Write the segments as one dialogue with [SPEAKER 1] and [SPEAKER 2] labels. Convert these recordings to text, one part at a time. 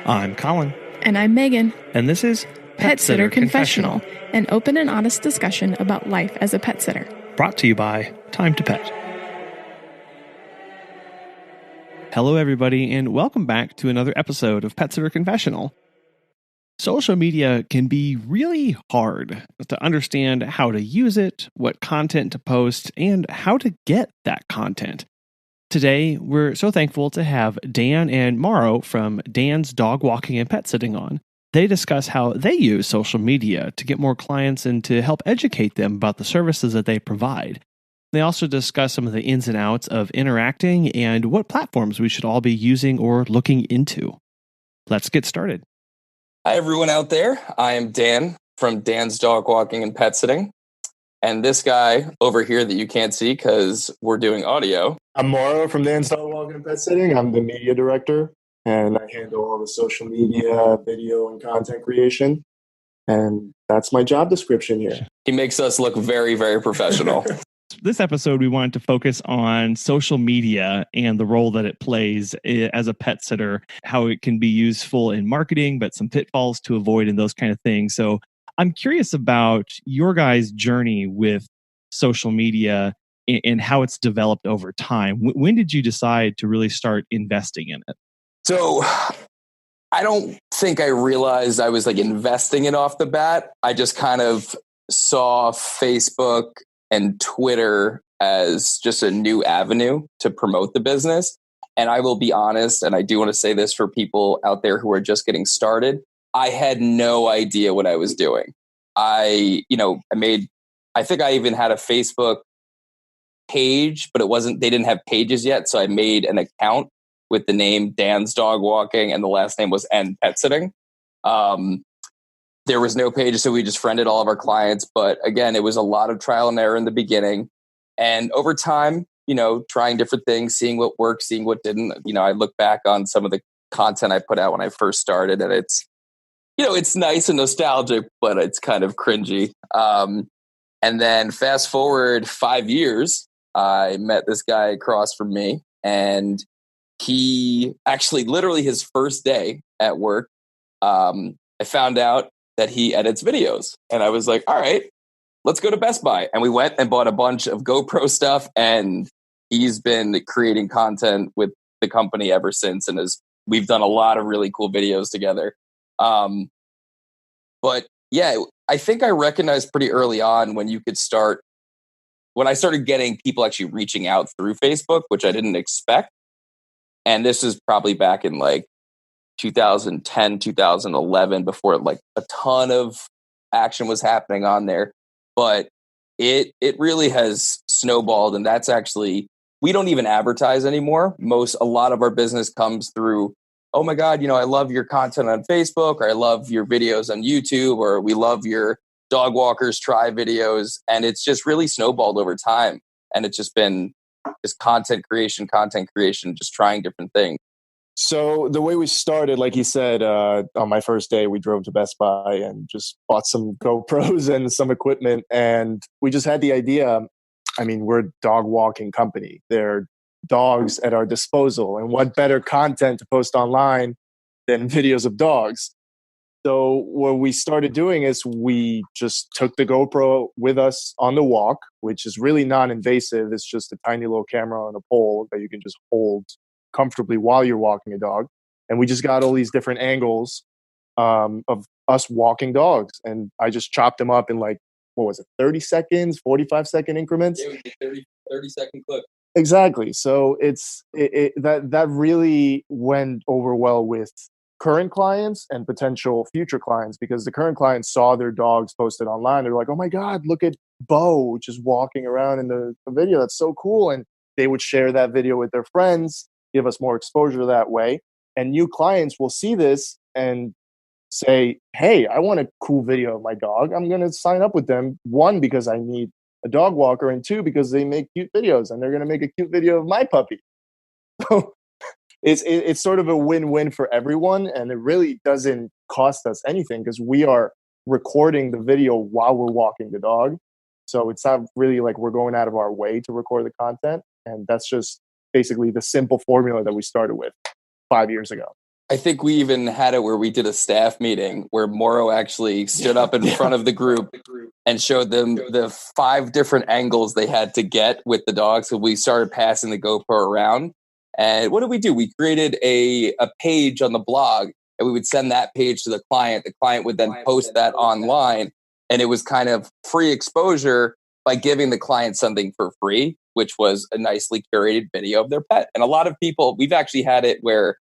[SPEAKER 1] I'm Colin.
[SPEAKER 2] And I'm Megan.
[SPEAKER 1] And this is
[SPEAKER 2] Pet Sitter Confessional, an open and honest discussion about life as a pet sitter.
[SPEAKER 1] Brought to you by Time to Pet. Hello, everybody, and welcome back to another episode of Pet Sitter Confessional. Social media can be really hard to understand how to use it, what content to post, and how to get that content. Today, we're so thankful to have Dan and Mauro from Dan's Dog Walking and Pet Sitting on. They discuss how they use social media to get more clients and to help educate them about the services that they provide. They also discuss some of the ins and outs of interacting and what platforms we should all be using or looking into. Let's get started.
[SPEAKER 3] Hi, everyone out there. I am Dan from Dan's Dog Walking and Pet Sitting. And this guy over here that you can't see because we're doing audio.
[SPEAKER 4] I'm Mauro from Dan's Dog Walking and Pet Sitting. I'm the media director, and I handle all the social media, video, and content creation. And that's my job description here.
[SPEAKER 3] He makes us look very, very professional.
[SPEAKER 1] This episode, we wanted to focus on social media and the role that it plays as a pet sitter, how it can be useful in marketing, but some pitfalls to avoid and those kind of things. So I'm curious about your guys' journey with social media and how it's developed over time. When did you decide to really start investing in it?
[SPEAKER 3] So I don't think I realized I was investing it off the bat. I just kind of saw Facebook and Twitter as just a new avenue to promote the business. And I will be honest, and I do want to say this for people out there who are just getting started, I had no idea what I was doing. I think I even had a Facebook page, but they didn't have pages yet. So I made an account with the name Dan's Dog Walking and the last name was N Pet Sitting. There was no page, so we just friended all of our clients. But again, it was a lot of trial and error in the beginning. And over time, trying different things, seeing what worked, seeing what didn't. I look back on some of the content I put out when I first started, and it's nice and nostalgic, but it's kind of cringy. And then fast forward 5 years, I met this guy across from me, and he actually, literally his first day at work, I found out that he edits videos. And I was like, all right, let's go to Best Buy. And we went and bought a bunch of GoPro stuff, and he's been creating content with the company ever since. And we've done a lot of really cool videos together. But yeah, I think I recognized pretty early on when I started getting people actually reaching out through Facebook, which I didn't expect. And this is probably back in 2010, 2011, before a ton of action was happening on there. But it really has snowballed. And that's actually, we don't even advertise anymore. A lot of our business comes through, oh my God, I love your content on Facebook, or I love your videos on YouTube, or we love your dog walkers try videos. And it's just really snowballed over time. And it's just been just content creation, just trying different things.
[SPEAKER 4] So the way we started, like you said, on my first day, we drove to Best Buy and just bought some GoPros and some equipment. And we just had the idea, we're a dog walking company. There are dogs at our disposal. And what better content to post online than videos of dogs? So what we started doing is we just took the GoPro with us on the walk, which is really non-invasive. It's just a tiny little camera on a pole that you can just hold comfortably while you're walking a dog. And we just got all these different angles of us walking dogs. And I just chopped them up in 30 seconds, 45-second increments?
[SPEAKER 3] Yeah, 30-second clip.
[SPEAKER 4] Exactly. So that really went over well with current clients and potential future clients, because the current clients saw their dogs posted online. They're like, oh my God, look at Bo just walking around in the video. That's so cool. And they would share that video with their friends, give us more exposure that way. And new clients will see this and say, hey, I want a cool video of my dog. I'm going to sign up with them. One, because I need a dog walker, and two, because they make cute videos and they're going to make a cute video of my puppy. So it's sort of a win-win for everyone. And it really doesn't cost us anything because we are recording the video while we're walking the dog. So it's not really like we're going out of our way to record the content. And that's just basically the simple formula that we started with 5 years ago.
[SPEAKER 3] I think we even had it where we did a staff meeting where Morrow actually stood up in front of the group and showed them the 5 different angles they had to get with the dog. So we started passing the GoPro around. And what did we do? We created a page on the blog, and we would send that page to the client. The client would then post that online, and it was kind of free exposure by giving the client something for free, which was a nicely curated video of their pet. And a lot of people, we've actually had it where,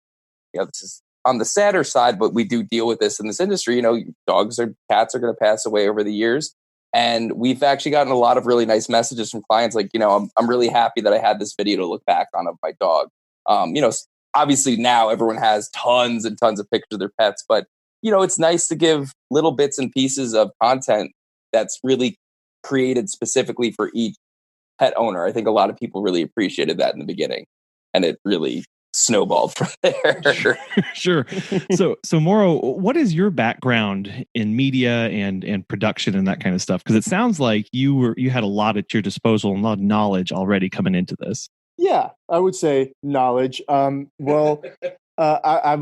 [SPEAKER 3] this is on the sadder side, but we do deal with this in this industry. Dogs or cats are going to pass away over the years. And we've actually gotten a lot of really nice messages from clients like, I'm really happy that I had this video to look back on of my dog. Obviously now everyone has tons and tons of pictures of their pets, but, it's nice to give little bits and pieces of content that's really created specifically for each pet owner. I think a lot of people really appreciated that in the beginning, and it really snowballed from there.
[SPEAKER 1] Sure. So Morrow, what is your background in media and production and that kind of stuff? Because it sounds like you had a lot at your disposal and a lot of knowledge already coming into this.
[SPEAKER 4] Yeah, I would say knowledge. I've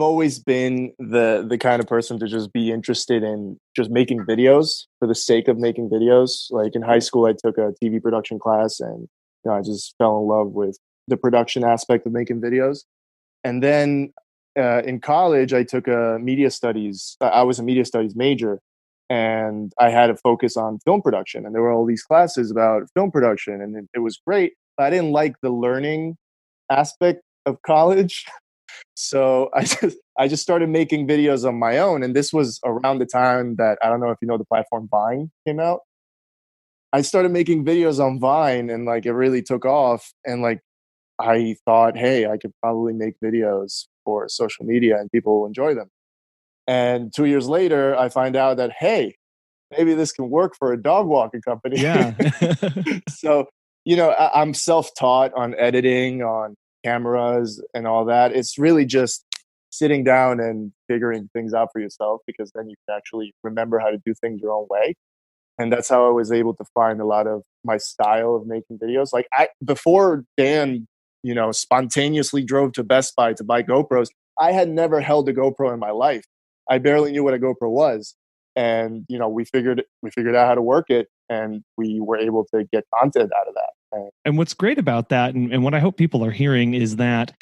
[SPEAKER 4] always been the kind of person to just be interested in just making videos for the sake of making videos. Like in high school, I took a TV production class, and I just fell in love with the production aspect of making videos. And then in college, I took a media studies. I was a media studies major, and I had a focus on film production. And there were all these classes about film production, and it was great. But I didn't like the learning aspect of college. So I just started making videos on my own. And this was around the time that, I don't know if you know, the platform Vine came out. I started making videos on Vine, and it really took off. And I thought, hey, I could probably make videos for social media and people will enjoy them. And 2 years later, I find out that, hey, maybe this can work for a dog walking company.
[SPEAKER 1] Yeah.
[SPEAKER 4] So, I'm self-taught on editing, on cameras and all that. It's really just sitting down and figuring things out for yourself, because then you can actually remember how to do things your own way. And that's how I was able to find a lot of my style of making videos. Before Dan, spontaneously drove to Best Buy to buy GoPros, I had never held a GoPro in my life. I barely knew what a GoPro was. And, we figured out how to work it, and we were able to get content out of that.
[SPEAKER 1] And what's great about that, and what I hope people are hearing, is that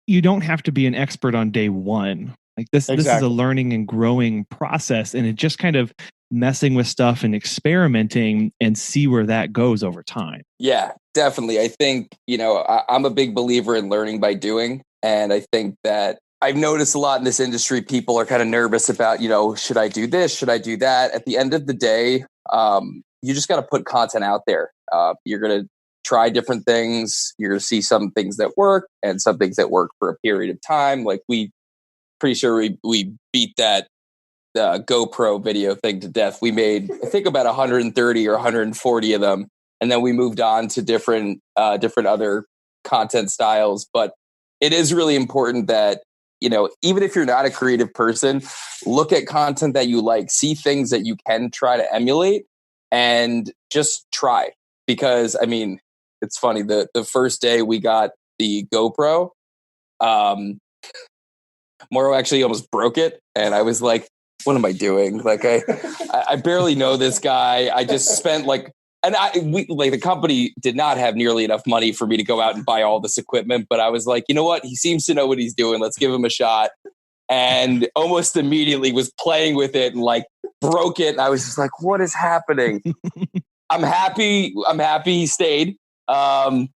[SPEAKER 1] you don't have to be an expert on day one. This is a learning and growing process, and it just kind of messing with stuff and experimenting and see where that goes over time.
[SPEAKER 3] Yeah, definitely. I think, I'm a big believer in learning by doing. And I think that I've noticed a lot in this industry, people are kind of nervous about, should I do this? Should I do that? At the end of the day, you just got to put content out there. You're going to try different things. You're going to see some things that work and some things that work for a period of time. Pretty sure we beat that GoPro video thing to death. We made, I think, about 130 or 140 of them. And then we moved on to different other content styles. But it is really important that, even if you're not a creative person, look at content that you like, see things that you can try to emulate, and just try. Because, it's funny, the first day we got the GoPro, Morrow actually almost broke it. And I was like, what am I doing? I barely know this guy. I just spent the company did not have nearly enough money for me to go out and buy all this equipment. But I was like, you know what? He seems to know what he's doing. Let's give him a shot. And almost immediately was playing with it and broke it. And I was just like, what is happening? I'm happy he stayed. It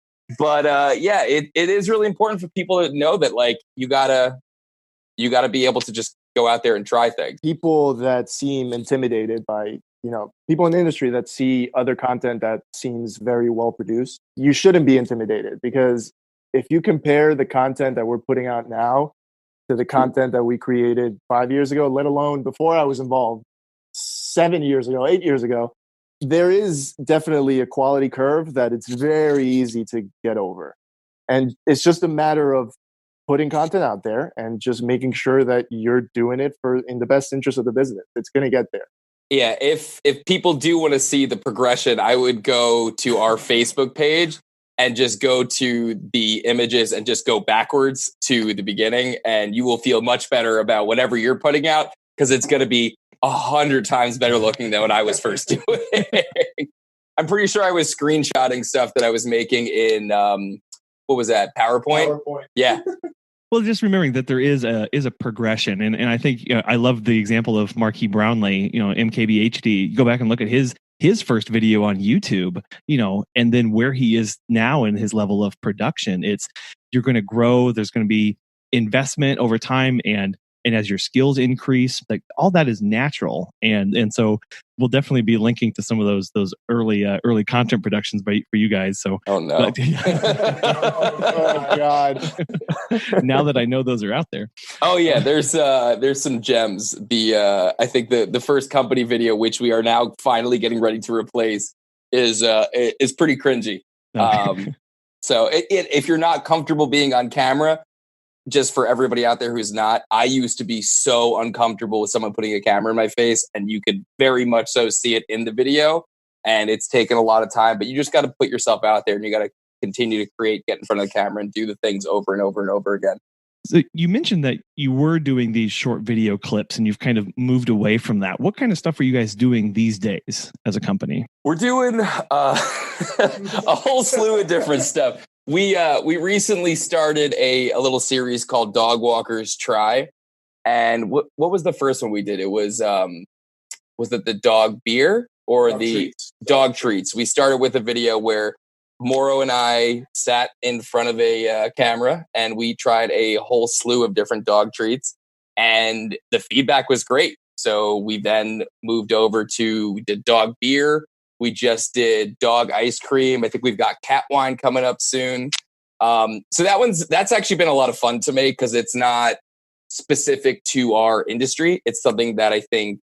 [SPEAKER 3] is really important for people to know that you gotta be able to just go out there and try things.
[SPEAKER 4] People that seem intimidated by, people in the industry that see other content that seems very well produced, you shouldn't be intimidated, because if you compare the content that we're putting out now to the content that we created 5 years ago, let alone before I was involved, 7 years ago, 8 years ago, there is definitely a quality curve that it's very easy to get over. And it's just a matter of putting content out there and just making sure that you're doing it in the best interest of the business. It's going to get there.
[SPEAKER 3] Yeah, if people do want to see the progression, I would go to our Facebook page and just go to the images and just go backwards to the beginning, and you will feel much better about whatever you're putting out, because it's going to be 100 times better looking than what I was first doing. I'm pretty sure I was screenshotting stuff that I was making in what was that, PowerPoint? Yeah.
[SPEAKER 1] Well, just remembering that there is a progression, and I think I love the example of Marquis Brownlee, MKBHD. Go back and look at his first video on YouTube, and then where he is now in his level of production. You're going to grow. There's going to be investment over time, and as your skills increase, like all that is natural, and so we'll definitely be linking to some of those early content productions for you guys. So
[SPEAKER 3] oh no,
[SPEAKER 4] oh god!
[SPEAKER 1] Now that I know those are out there,
[SPEAKER 3] oh yeah, there's some gems. I think the first company video, which we are now finally getting ready to replace, is pretty cringy. Okay. So if you're not comfortable being on camera, just for everybody out there who's not, I used to be so uncomfortable with someone putting a camera in my face, and you could very much so see it in the video. And it's taken a lot of time, but you just got to put yourself out there, and you got to continue to create, get in front of the camera, and do the things over and over and over again.
[SPEAKER 1] So you mentioned that you were doing these short video clips, and you've kind of moved away from that. What kind of stuff are you guys doing these days as a company?
[SPEAKER 3] We're doing a whole slew of different stuff. We recently started a little series called Dog Walkers Try. And what was the first one we did? It was it the dog beer or the dog treats? We started with a video where Moro and I sat in front of a camera, and we tried a whole slew of different dog treats, and the feedback was great. So we then moved over we did dog beer. We just did dog ice cream. I think we've got cat wine coming up soon. So that's actually been a lot of fun to make, because it's not specific to our industry. It's something that I think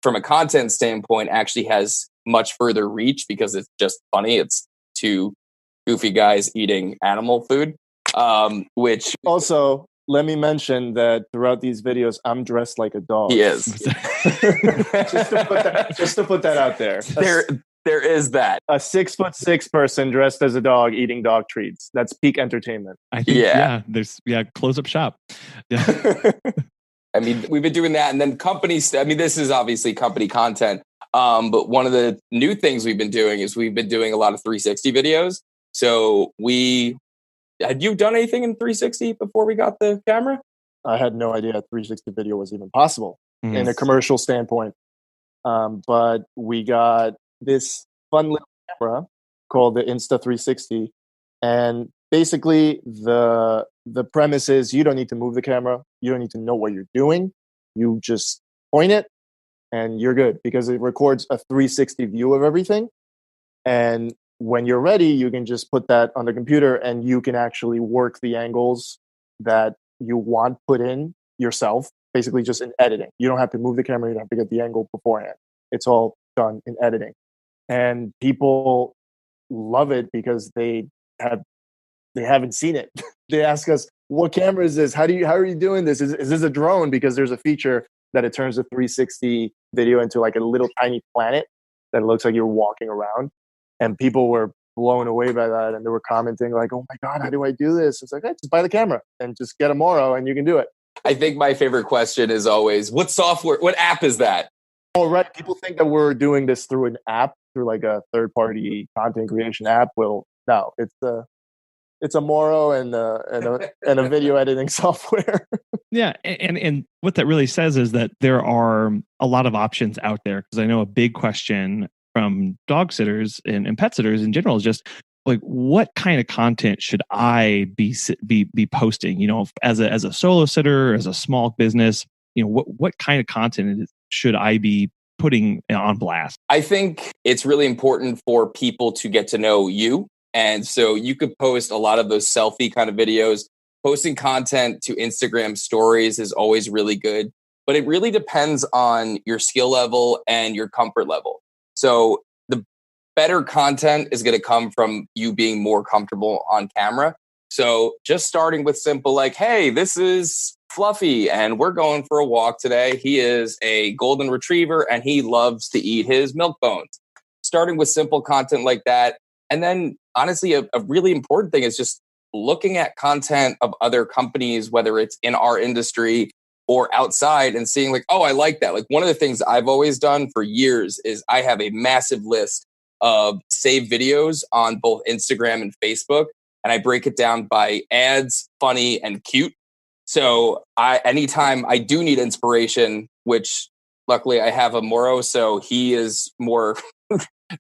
[SPEAKER 3] from a content standpoint actually has much further reach, because it's just funny. It's two goofy guys eating animal food, which
[SPEAKER 4] also, let me mention that throughout these videos, I'm dressed like a dog.
[SPEAKER 3] He is.
[SPEAKER 4] just to put that out there.
[SPEAKER 3] There is that.
[SPEAKER 4] A 6'6" person dressed as a dog eating dog treats. That's peak entertainment.
[SPEAKER 1] I think, there's close up shop. Yeah.
[SPEAKER 3] I mean, we've been doing that, and then companies. I mean, this is obviously company content. But one of the new things we've been doing is we've been doing a lot of 360 videos. So had you done anything in 360 before we got the camera?
[SPEAKER 4] I had no idea a 360 video was even possible in a commercial standpoint. But we got this fun little camera called the Insta360, and basically the premise is you don't need to move the camera, you don't need to know what you're doing, you just point it and you're good, because it records a 360 view of everything. And when you're ready, you can just put that on the computer, and you can actually work the angles that you want put in yourself, basically just in editing. You don't have to move the camera, you don't have to get the angle beforehand. It's all done in editing. And people love it because they haven't seen it. They ask us, what camera is this? How are you doing this? Is this a drone? Because there's a feature that it turns the 360 video into like a little tiny planet that looks like you're walking around. And people were blown away by that, and they were commenting like, oh my God, how do I do this? It's like, hey, just buy the camera and just get a Moro and you can do it.
[SPEAKER 3] I think my favorite question is always, what app is that?
[SPEAKER 4] Oh, right. People think that we're doing this through an app, through like a third-party content creation app. Well, no, it's a Moro and a video editing software.
[SPEAKER 1] Yeah, and what that really says is that there are a lot of options out there. Because I know a big question from dog sitters and pet sitters in general is just like, what kind of content should I be posting? As a solo sitter, as a small business, what kind of content should I be putting on blast?
[SPEAKER 3] I think it's really important for people to get to know you. And so you could post a lot of those selfie kind of videos. Posting content to Instagram stories is always really good, but it really depends on your skill level and your comfort level. So the better content is going to come from you being more comfortable on camera. So just starting with simple, like, hey, this is Fluffy and we're going for a walk today. He is a golden retriever and he loves to eat his milk bones. Starting with simple content like that And then honestly, a really important thing is just looking at content of other companies, whether it's in our industry or outside, and seeing like, oh, I like that. Like one of the things I've always done for years is I have a massive list of saved videos on both Instagram and Facebook. And I break it down by ads, funny, and cute. So anytime I do need inspiration, which luckily I have a Moro, so he is more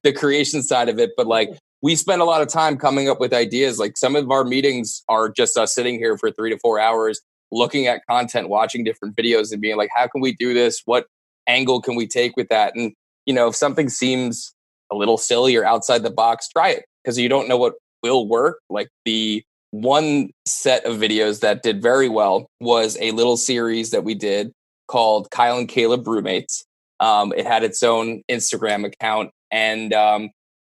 [SPEAKER 3] the creation side of it. But like we spend a lot of time coming up with ideas. Like some of our meetings are just us sitting here for 3 to 4 hours, looking at content, watching different videos and being like, how can we do this? What angle can we take with that? And, if something seems a little silly or outside the box, try it because you don't know what will work. Like the one set of videos that did very well was a little series that we did called Kyle and Caleb Roommates. It had its own Instagram account, and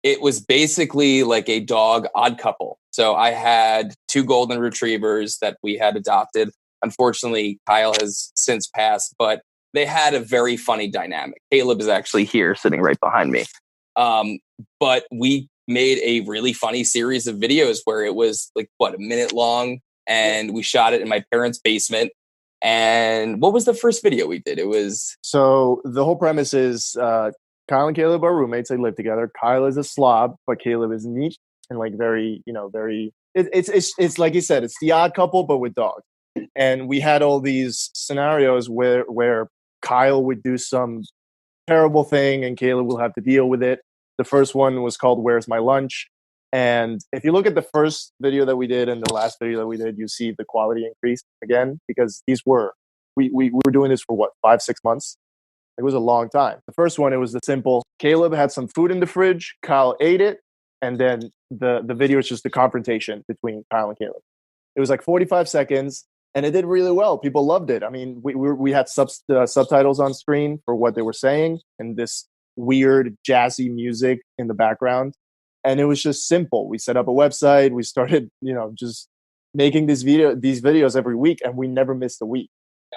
[SPEAKER 3] it was basically like a dog odd couple. So I had 2 golden retrievers that we had adopted. Unfortunately, Kyle has since passed, but they had a very funny dynamic. Caleb is actually here sitting right behind me. But we made a really funny series of videos where it was like, a minute long, and we shot it in my parents' basement. And what was the first video we did? It was...
[SPEAKER 4] So the whole premise is Kyle and Caleb are roommates. They live together. Kyle is a slob, but Caleb is neat and like very, very... It's like you said, it's the odd couple, but with dogs. And we had all these scenarios where Kyle would do some terrible thing and Caleb will have to deal with it. The first one was called Where's My Lunch? And if you look at the first video that we did and the last video that we did, you see the quality increase again, because we were doing this for 5-6 months. It was a long time. The first one, it was the simple, Caleb had some food in the fridge, Kyle ate it, and then the video is just the confrontation between Kyle and Caleb. It was like 45 seconds, and it did really well. People loved it. I mean, we had subtitles on screen for what they were saying, and this weird jazzy music in the background. And it was just simple. We set up a website. We started, just making these videos every week, and we never missed a week.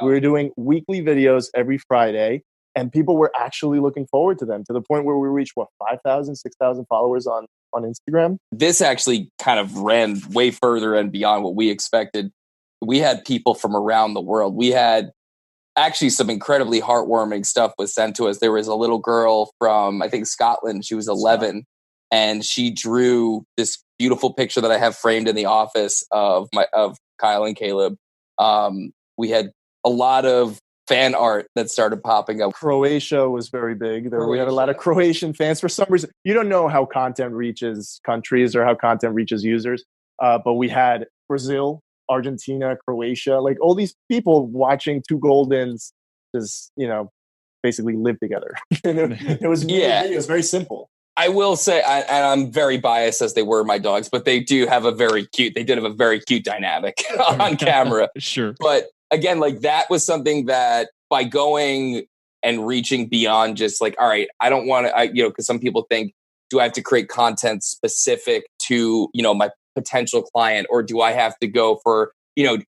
[SPEAKER 4] We were doing weekly videos every Friday, and people were actually looking forward to them, to the point where we reached 5,000, 6,000 followers on Instagram.
[SPEAKER 3] This actually kind of ran way further and beyond what we expected. We had people from around the world. We had actually some incredibly heartwarming stuff was sent to us. There was a little girl from, I think, Scotland. She was 11, and she drew this beautiful picture that I have framed in the office of Kyle and Caleb. We had a lot of fan art that started popping up.
[SPEAKER 4] Croatia was very big. We had a lot of Croatian fans. For some reason, you don't know how content reaches countries or how content reaches users, but we had Brazil, Argentina, Croatia, like all these people watching 2 Goldens just, basically live together. It was very simple.
[SPEAKER 3] I will say, and I'm very biased as they were my dogs, but they did have a very cute dynamic on camera.
[SPEAKER 1] Sure.
[SPEAKER 3] But again, like that was something that by going and reaching beyond just like, all right, I don't want to, because some people think, do I have to create content specific to, my potential client, or do I have to go for,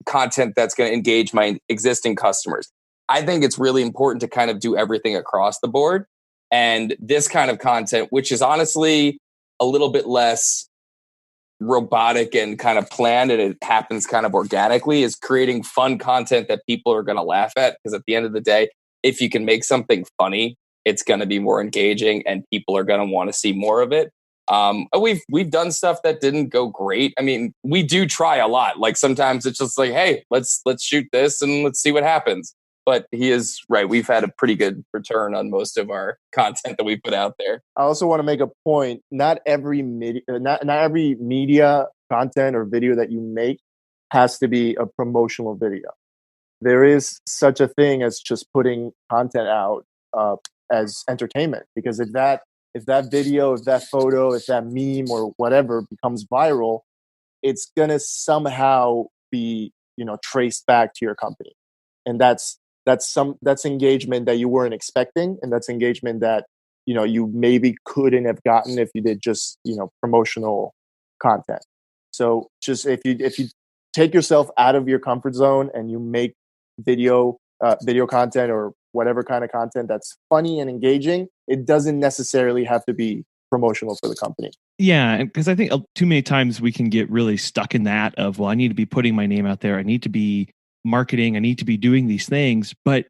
[SPEAKER 3] content that's going to engage my existing customers? I think it's really important to kind of do everything across the board. And this kind of content, which is honestly a little bit less robotic and kind of planned, and it happens kind of organically, is creating fun content that people are going to laugh at. Because at the end of the day, if you can make something funny, it's going to be more engaging and people are going to want to see more of it. We've done stuff that didn't go great. I mean, we do try a lot. Like sometimes it's just like, hey, let's shoot this and let's see what happens. But he is right. We've had a pretty good return on most of our content that we put out there.
[SPEAKER 4] I also want to make a point. Not every media content or video that you make has to be a promotional video. There is such a thing as just putting content out as entertainment. Because if that video, if that photo, if that meme or whatever becomes viral, it's gonna somehow be traced back to your company, and that's engagement that you weren't expecting, and that's engagement that you maybe couldn't have gotten if you did just promotional content. So just if you take yourself out of your comfort zone and you make video content or whatever kind of content that's funny and engaging, it doesn't necessarily have to be promotional for the company.
[SPEAKER 1] Yeah, because I think too many times we can get really stuck in that of, well, I need to be putting my name out there. I need to be marketing. I need to be doing these things. But,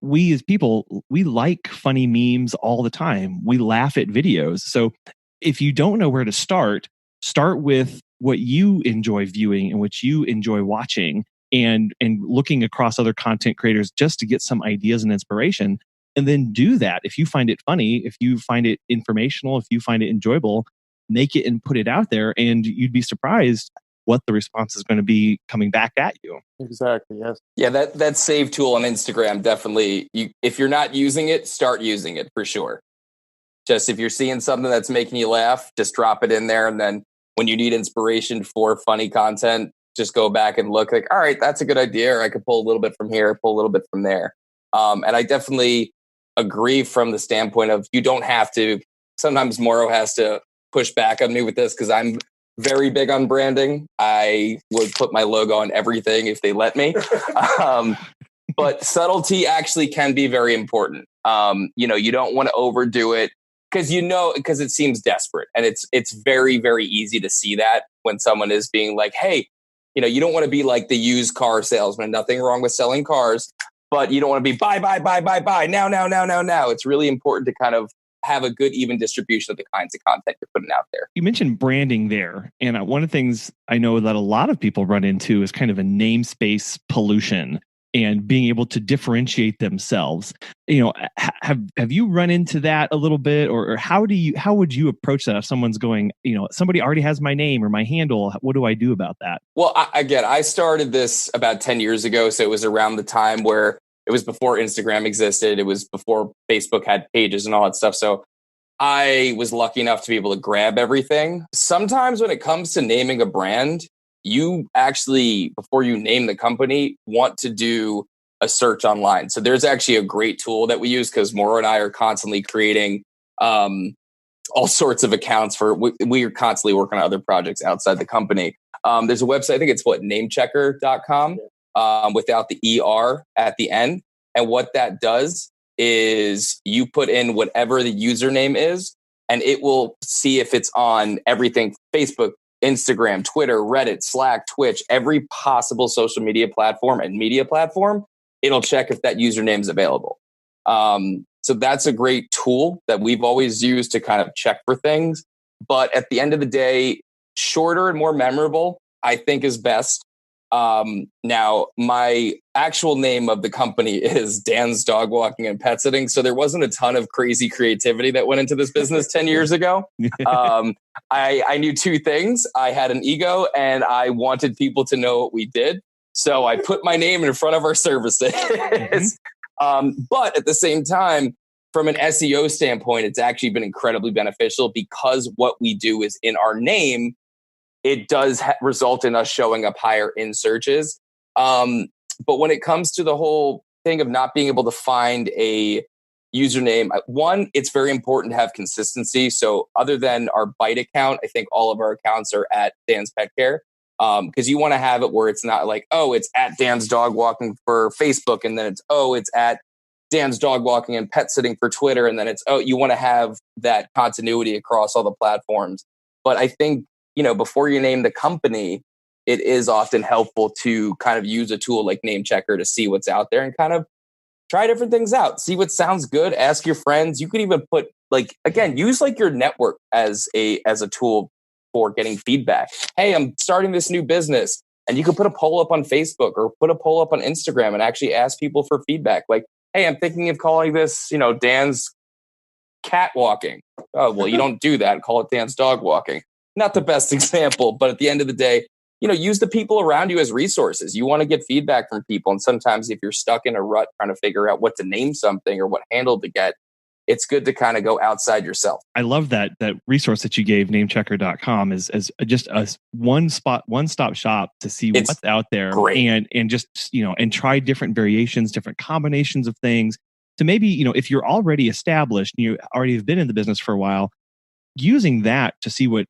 [SPEAKER 1] we as people, we like funny memes all the time. We laugh at videos. So if you don't know where to start with what you enjoy viewing and what you enjoy watching, and looking across other content creators just to get some ideas and inspiration. And then do that. If you find it funny, if you find it informational, if you find it enjoyable, make it and put it out there, and you'd be surprised what the response is going to be coming back at you.
[SPEAKER 4] Exactly. Yes.
[SPEAKER 3] Yeah, that save tool on Instagram, definitely. If you're not using it, start using it for sure. Just if you're seeing something that's making you laugh, just drop it in there. And then when you need inspiration for funny content, just go back and look like, all right, that's a good idea. Or I could pull a little bit from here, pull a little bit from there. And I definitely agree from the standpoint of you don't have to. Sometimes Morrow has to push back on me with this because I'm very big on branding. I would put my logo on everything if they let me. But subtlety actually can be very important. You don't want to overdo it because it seems desperate, and it's very, very easy to see that when someone is being like, hey, you don't want to be like the used car salesman. Nothing wrong with selling cars, but you don't want to be buy now. It's really important to kind of have a good even distribution of the kinds of content you're putting out there.
[SPEAKER 1] You mentioned branding there, and one of the things I know that a lot of people run into is kind of a namespace pollution and being able to differentiate themselves. Have you run into that a little bit, or how would you approach that if someone's going, somebody already has my name or my handle? What do I do about that?
[SPEAKER 3] Well, I started this about 10 years ago, so it was around the time where it was before Instagram existed. It was before Facebook had pages and all that stuff. So I was lucky enough to be able to grab everything. Sometimes when it comes to naming a brand, you actually, before you name the company, want to do a search online. So there's actually a great tool that we use because Maura and I are constantly creating all sorts of accounts we are constantly working on other projects outside the company. There's a website, I think it's namechecker.com. Without the ER at the end. And what that does is you put in whatever the username is, and it will see if it's on everything: Facebook, Instagram, Twitter, Reddit, Slack, Twitch, every possible social media platform and media platform. It'll check if that username is available. So that's a great tool that we've always used to kind of check for things. But at the end of the day, shorter and more memorable, I think, is best. Now, my actual name of the company is Dan's Dog Walking and Pet Sitting. So there wasn't a ton of crazy creativity that went into this business 10 years ago. I knew two things. I had an ego and I wanted people to know what we did. So I put my name in front of our services. But at the same time, from an SEO standpoint, it's actually been incredibly beneficial because what we do is in our name. It does result in us showing up higher in searches. But when it comes to the whole thing of not being able to find a username, one, it's very important to have consistency. So other than our Byte account, I think all of our accounts are at Dan's Pet Care. Because you want to have it where it's not like, oh, it's at Dan's Dog Walking for Facebook. And then it's at Dan's Dog Walking and Pet Sitting for Twitter. And then you want to have that continuity across all the platforms. But I think, before you name the company, it is often helpful to kind of use a tool like Namechecker to see what's out there and kind of try different things out. See what sounds good. Ask your friends. You could even put use your network as a tool for getting feedback. Hey, I'm starting this new business, and you could put a poll up on Facebook or put a poll up on Instagram and actually ask people for feedback. Like, hey, I'm thinking of calling this, Dan's Cat Walking. Oh, well, you don't do that. Call it Dan's Dog Walking. Not the best example, but at the end of the day, use the people around you as resources. You want to get feedback from people. And sometimes if you're stuck in a rut trying to figure out what to name something or what handle to get, it's good to kind of go outside yourself.
[SPEAKER 1] I love that resource that you gave, namechecker.com, is just a one-stop shop to see what's out there.
[SPEAKER 3] Great.
[SPEAKER 1] And just, and try different variations, different combinations of things to maybe, if you're already established and you already have been in the business for a while, using that to see what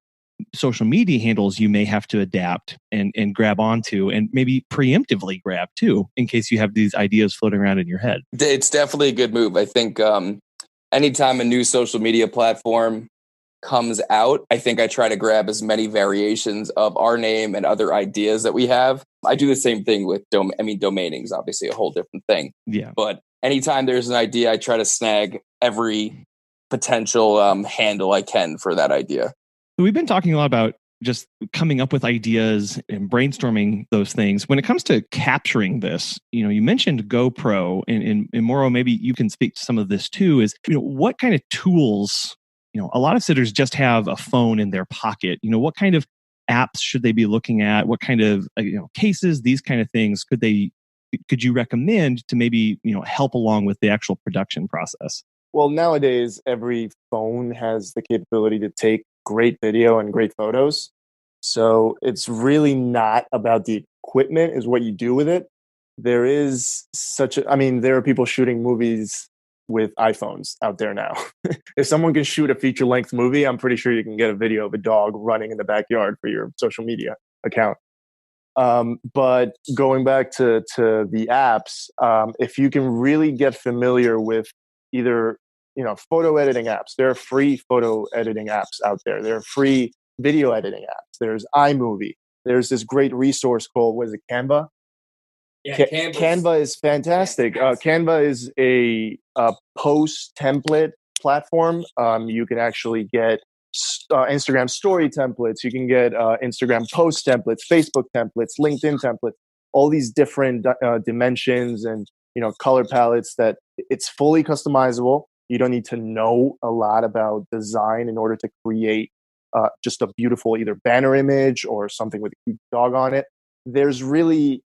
[SPEAKER 1] social media handles you may have to adapt and grab onto, and maybe preemptively grab too, in case you have these ideas floating around in your head.
[SPEAKER 3] It's definitely a good move. I think anytime a new social media platform comes out, I think I try to grab as many variations of our name and other ideas that we have. I do the same thing with domaining is obviously a whole different thing.
[SPEAKER 1] Yeah.
[SPEAKER 3] But anytime there's an idea, I try to snag every potential handle I can for that idea.
[SPEAKER 1] So we've been talking a lot about just coming up with ideas and brainstorming those things. When it comes to capturing this, you mentioned GoPro, and Mauro, maybe you can speak to some of this too. Is what kind of tools? A lot of sitters just have a phone in their pocket. What kind of apps should they be looking at? What kind of cases? These kind of things could you recommend to maybe help along with the actual production process?
[SPEAKER 4] Well, nowadays every phone has the capability to take great video and great photos. So it's really not about the equipment, is what you do with it. There is there are people shooting movies with iPhones out there now. If someone can shoot a feature length movie, I'm pretty sure you can get a video of a dog running in the backyard for your social media account. But going back to the apps, if you can really get familiar with either photo editing apps. There are free photo editing apps out there. There are free video editing apps. There's iMovie. There's this great resource called, what is it, Canva?
[SPEAKER 3] Yeah,
[SPEAKER 4] Canva is fantastic. Canva is a post template platform. You can actually get Instagram story templates. You can get Instagram post templates, Facebook templates, LinkedIn templates, all these different dimensions and color palettes that it's fully customizable. You don't need to know a lot about design in order to create just a beautiful either banner image or something with a cute dog on it. There's really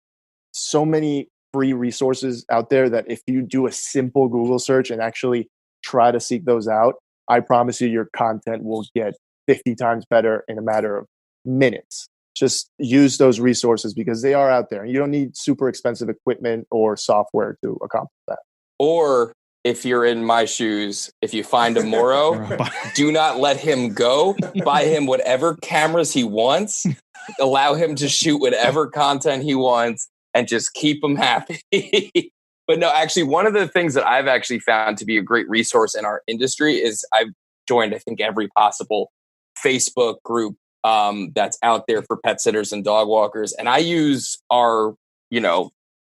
[SPEAKER 4] so many free resources out there that if you do a simple Google search and actually try to seek those out, I promise you your content will get 50 times better in a matter of minutes. Just use those resources because they are out there. You don't need super expensive equipment or software to accomplish that.
[SPEAKER 3] Or if you're in my shoes, if you find a Mauro, do not let him go. Buy him whatever cameras he wants. Allow him to shoot whatever content he wants and just keep him happy. But no, actually, one of the things that I've actually found to be a great resource in our industry is I've joined, I think, every possible Facebook group that's out there for pet sitters and dog walkers. And I use our,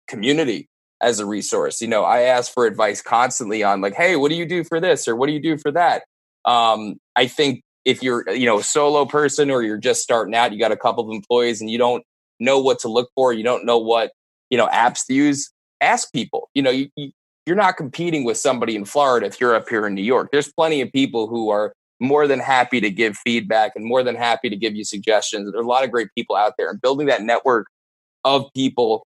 [SPEAKER 3] community as a resource. I ask for advice constantly on like, hey, what do you do for this? Or what do you do for that? I think if you're, a solo person or you're just starting out, you got a couple of employees and you don't know what to look for, you don't know what, apps to use, ask people. You're not competing with somebody in Florida if you're up here in New York. There's plenty of people who are more than happy to give feedback and more than happy to give you suggestions. There's a lot of great people out there, and building that network of people,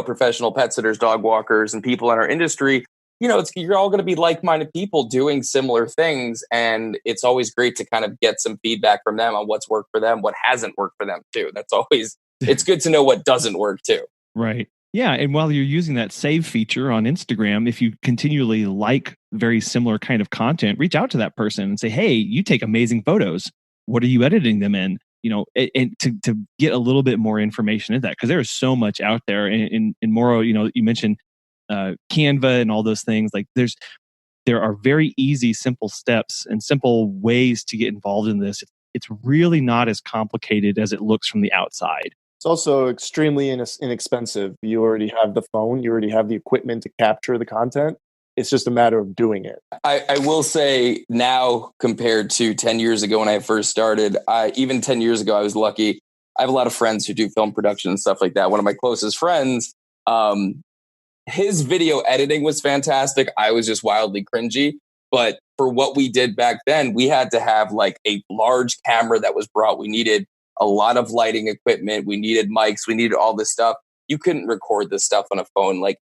[SPEAKER 3] professional pet sitters, dog walkers, and people in our industry, you're all going to be like-minded people doing similar things. And it's always great to kind of get some feedback from them on what's worked for them, what hasn't worked for them too. It's good to know what doesn't work too.
[SPEAKER 1] Right. Yeah. And while you're using that save feature on Instagram, if you continually like very similar kind of content, reach out to that person and say, hey, you take amazing photos. What are you editing them in? And to get a little bit more information in that, because there is so much out there. And Mauro, you mentioned Canva and all those things. Like there are very easy, simple steps and simple ways to get involved in this. It's really not as complicated as it looks from the outside.
[SPEAKER 4] It's also extremely inexpensive. You already have the phone. You already have the equipment to capture the content. It's just a matter of doing it.
[SPEAKER 3] I will say now compared to 10 years ago when I first started, even 10 years ago, I was lucky. I have a lot of friends who do film production and stuff like that. One of my closest friends, his video editing was fantastic. I was just wildly cringy. But for what we did back then, we had to have like a large camera that was brought. We needed a lot of lighting equipment. We needed mics. We needed all this stuff. You couldn't record this stuff on a phone. Like,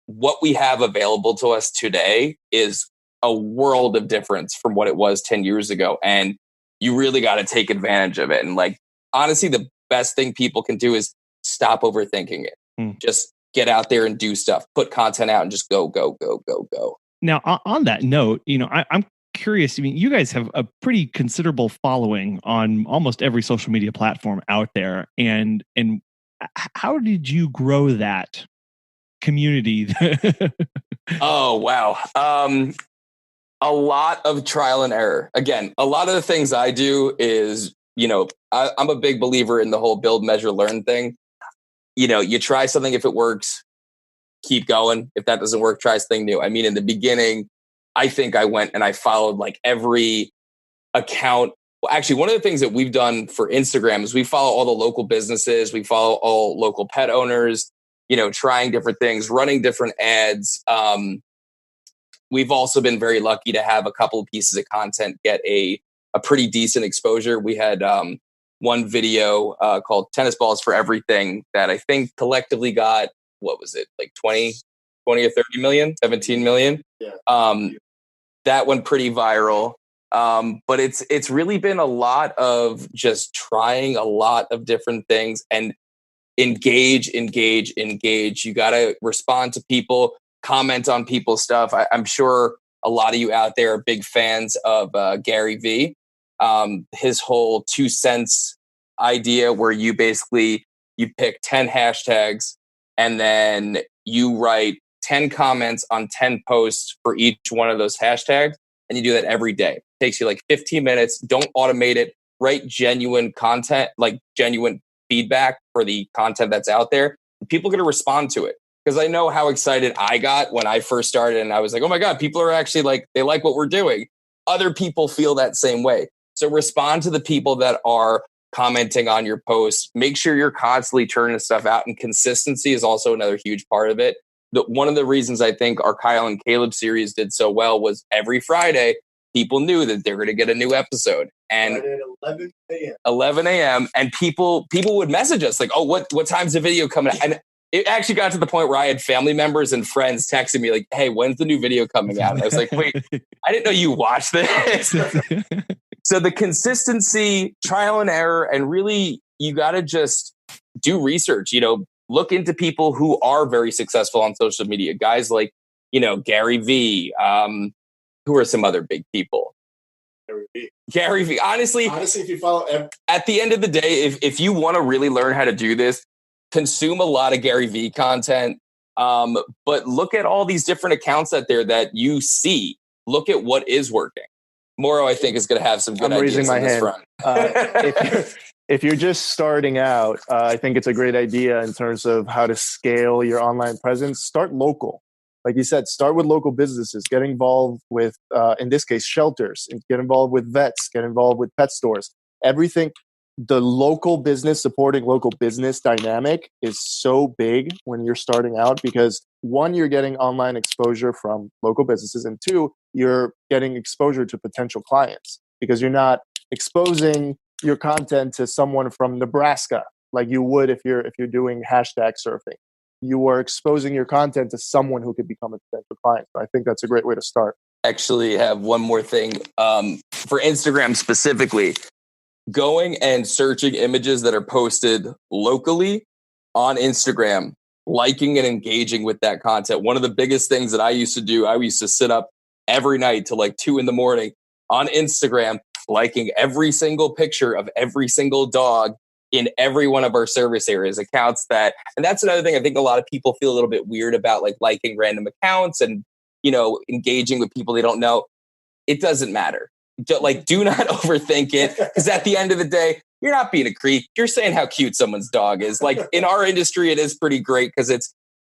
[SPEAKER 3] what we have available to us today is a world of difference from what it was 10 years ago. And you really got to take advantage of it. And like, honestly, the best thing people can do is stop overthinking it. Just get out there and do stuff, put content out and just go, go, go, go, go.
[SPEAKER 1] Now, on that note, I'm curious. I mean, you guys have a pretty considerable following on almost every social media platform out there. And how did you grow that community?
[SPEAKER 3] Oh, wow. A lot of trial and error. Again, a lot of the things I do is, I'm a big believer in the whole build, measure, learn thing. You try something. If it works, keep going. If that doesn't work, try something new. I mean, in the beginning, I think I went and I followed like every account. Well, actually, one of the things that we've done for Instagram is we follow all the local businesses. We follow all local pet owners, trying different things, running different ads. We've also been very lucky to have a couple of pieces of content get a pretty decent exposure. We had one video called Tennis Balls for Everything that I think collectively got, what was it, like 20 or 30 million, 17 million. Yeah. That went pretty viral. But it's really been a lot of just trying a lot of different things and engage. You got to respond to people, comment on people's stuff. I'm sure a lot of you out there are big fans of Gary Vee. His whole 2 cents idea where you pick 10 hashtags and then you write 10 comments on 10 posts for each one of those hashtags. And you do that every day. It takes you like 15 minutes. Don't automate it. Write genuine content, like genuine feedback for the content that's out there. People are going to respond to it. Because I know how excited I got when I first started. And I was like, oh my God, people are actually like, they like what we're doing. Other people feel that same way. So respond to the people that are commenting on your posts. Make sure you're constantly churning stuff out. And consistency is also another huge part of it. One of the reasons I think our Kyle and Caleb series did so well was every Friday, people knew that they're going to get a new episode. And
[SPEAKER 4] Friday at 11 a.m.
[SPEAKER 3] 11 a.m. And people would message us like, oh, what time's the video coming out? And it actually got to the point where I had family members and friends texting me like, hey, when's the new video coming out? And I was like, wait, I didn't know you watched this. So the consistency, trial and error, and really you got to just do research, look into people who are very successful on social media. Guys like, Gary Vee. Who are some other big people? Gary Vee. Honestly,
[SPEAKER 4] if you follow...
[SPEAKER 3] At the end of the day, if you want to really learn how to do this, consume a lot of Gary Vee content. But look at all these different accounts out there that you see. Look at what is working. Moro, I think, is going to have some good ideas on this front.
[SPEAKER 4] If you're just starting out, I think it's a great idea in terms of how to scale your online presence. Start local. Like you said, start with local businesses. Get involved with, in this case, shelters. Get involved with vets. Get involved with pet stores. Everything. The local business, supporting local business dynamic is so big when you're starting out because, one, you're getting online exposure from local businesses, and two, you're getting exposure to potential clients because you're not exposing your content to someone from Nebraska like you would if you're doing hashtag surfing. You are exposing your content to someone who could become a potential client. So I think that's a great way to start.
[SPEAKER 3] Actually, have one more thing for Instagram specifically. Going and searching images that are posted locally on Instagram, liking and engaging with that content. One of the biggest things that I used to do, I used to sit up every night till like 2 a.m. on Instagram, liking every single picture of every single dog in every one of our service areas, accounts that, and that's another thing I think a lot of people feel a little bit weird about, like liking random accounts and, engaging with people they don't know. It doesn't matter. Do not overthink it, because at the end of the day, you're not being a creep. You're saying how cute someone's dog is. Like in our industry, it is pretty great because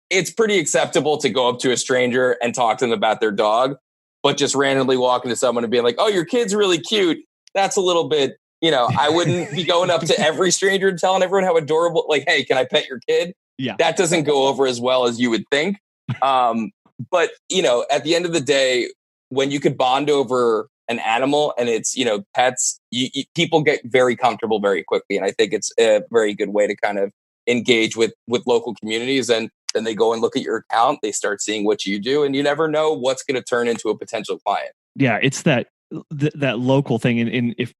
[SPEAKER 3] it's pretty acceptable to go up to a stranger and talk to them about their dog, but just randomly walking to someone and being like, oh, your kid's really cute. That's a little bit, I wouldn't be going up to every stranger and telling everyone how adorable, like, hey, can I pet your kid?
[SPEAKER 1] Yeah.
[SPEAKER 3] That doesn't go over as well as you would think. But, at the end of the day, when you could bond over an animal and it's, pets, people get very comfortable very quickly. And I think it's a very good way to kind of engage with local communities. And then they go and look at your account, they start seeing what you do, and you never know what's going to turn into a potential client.
[SPEAKER 1] Yeah, it's that local thing. And if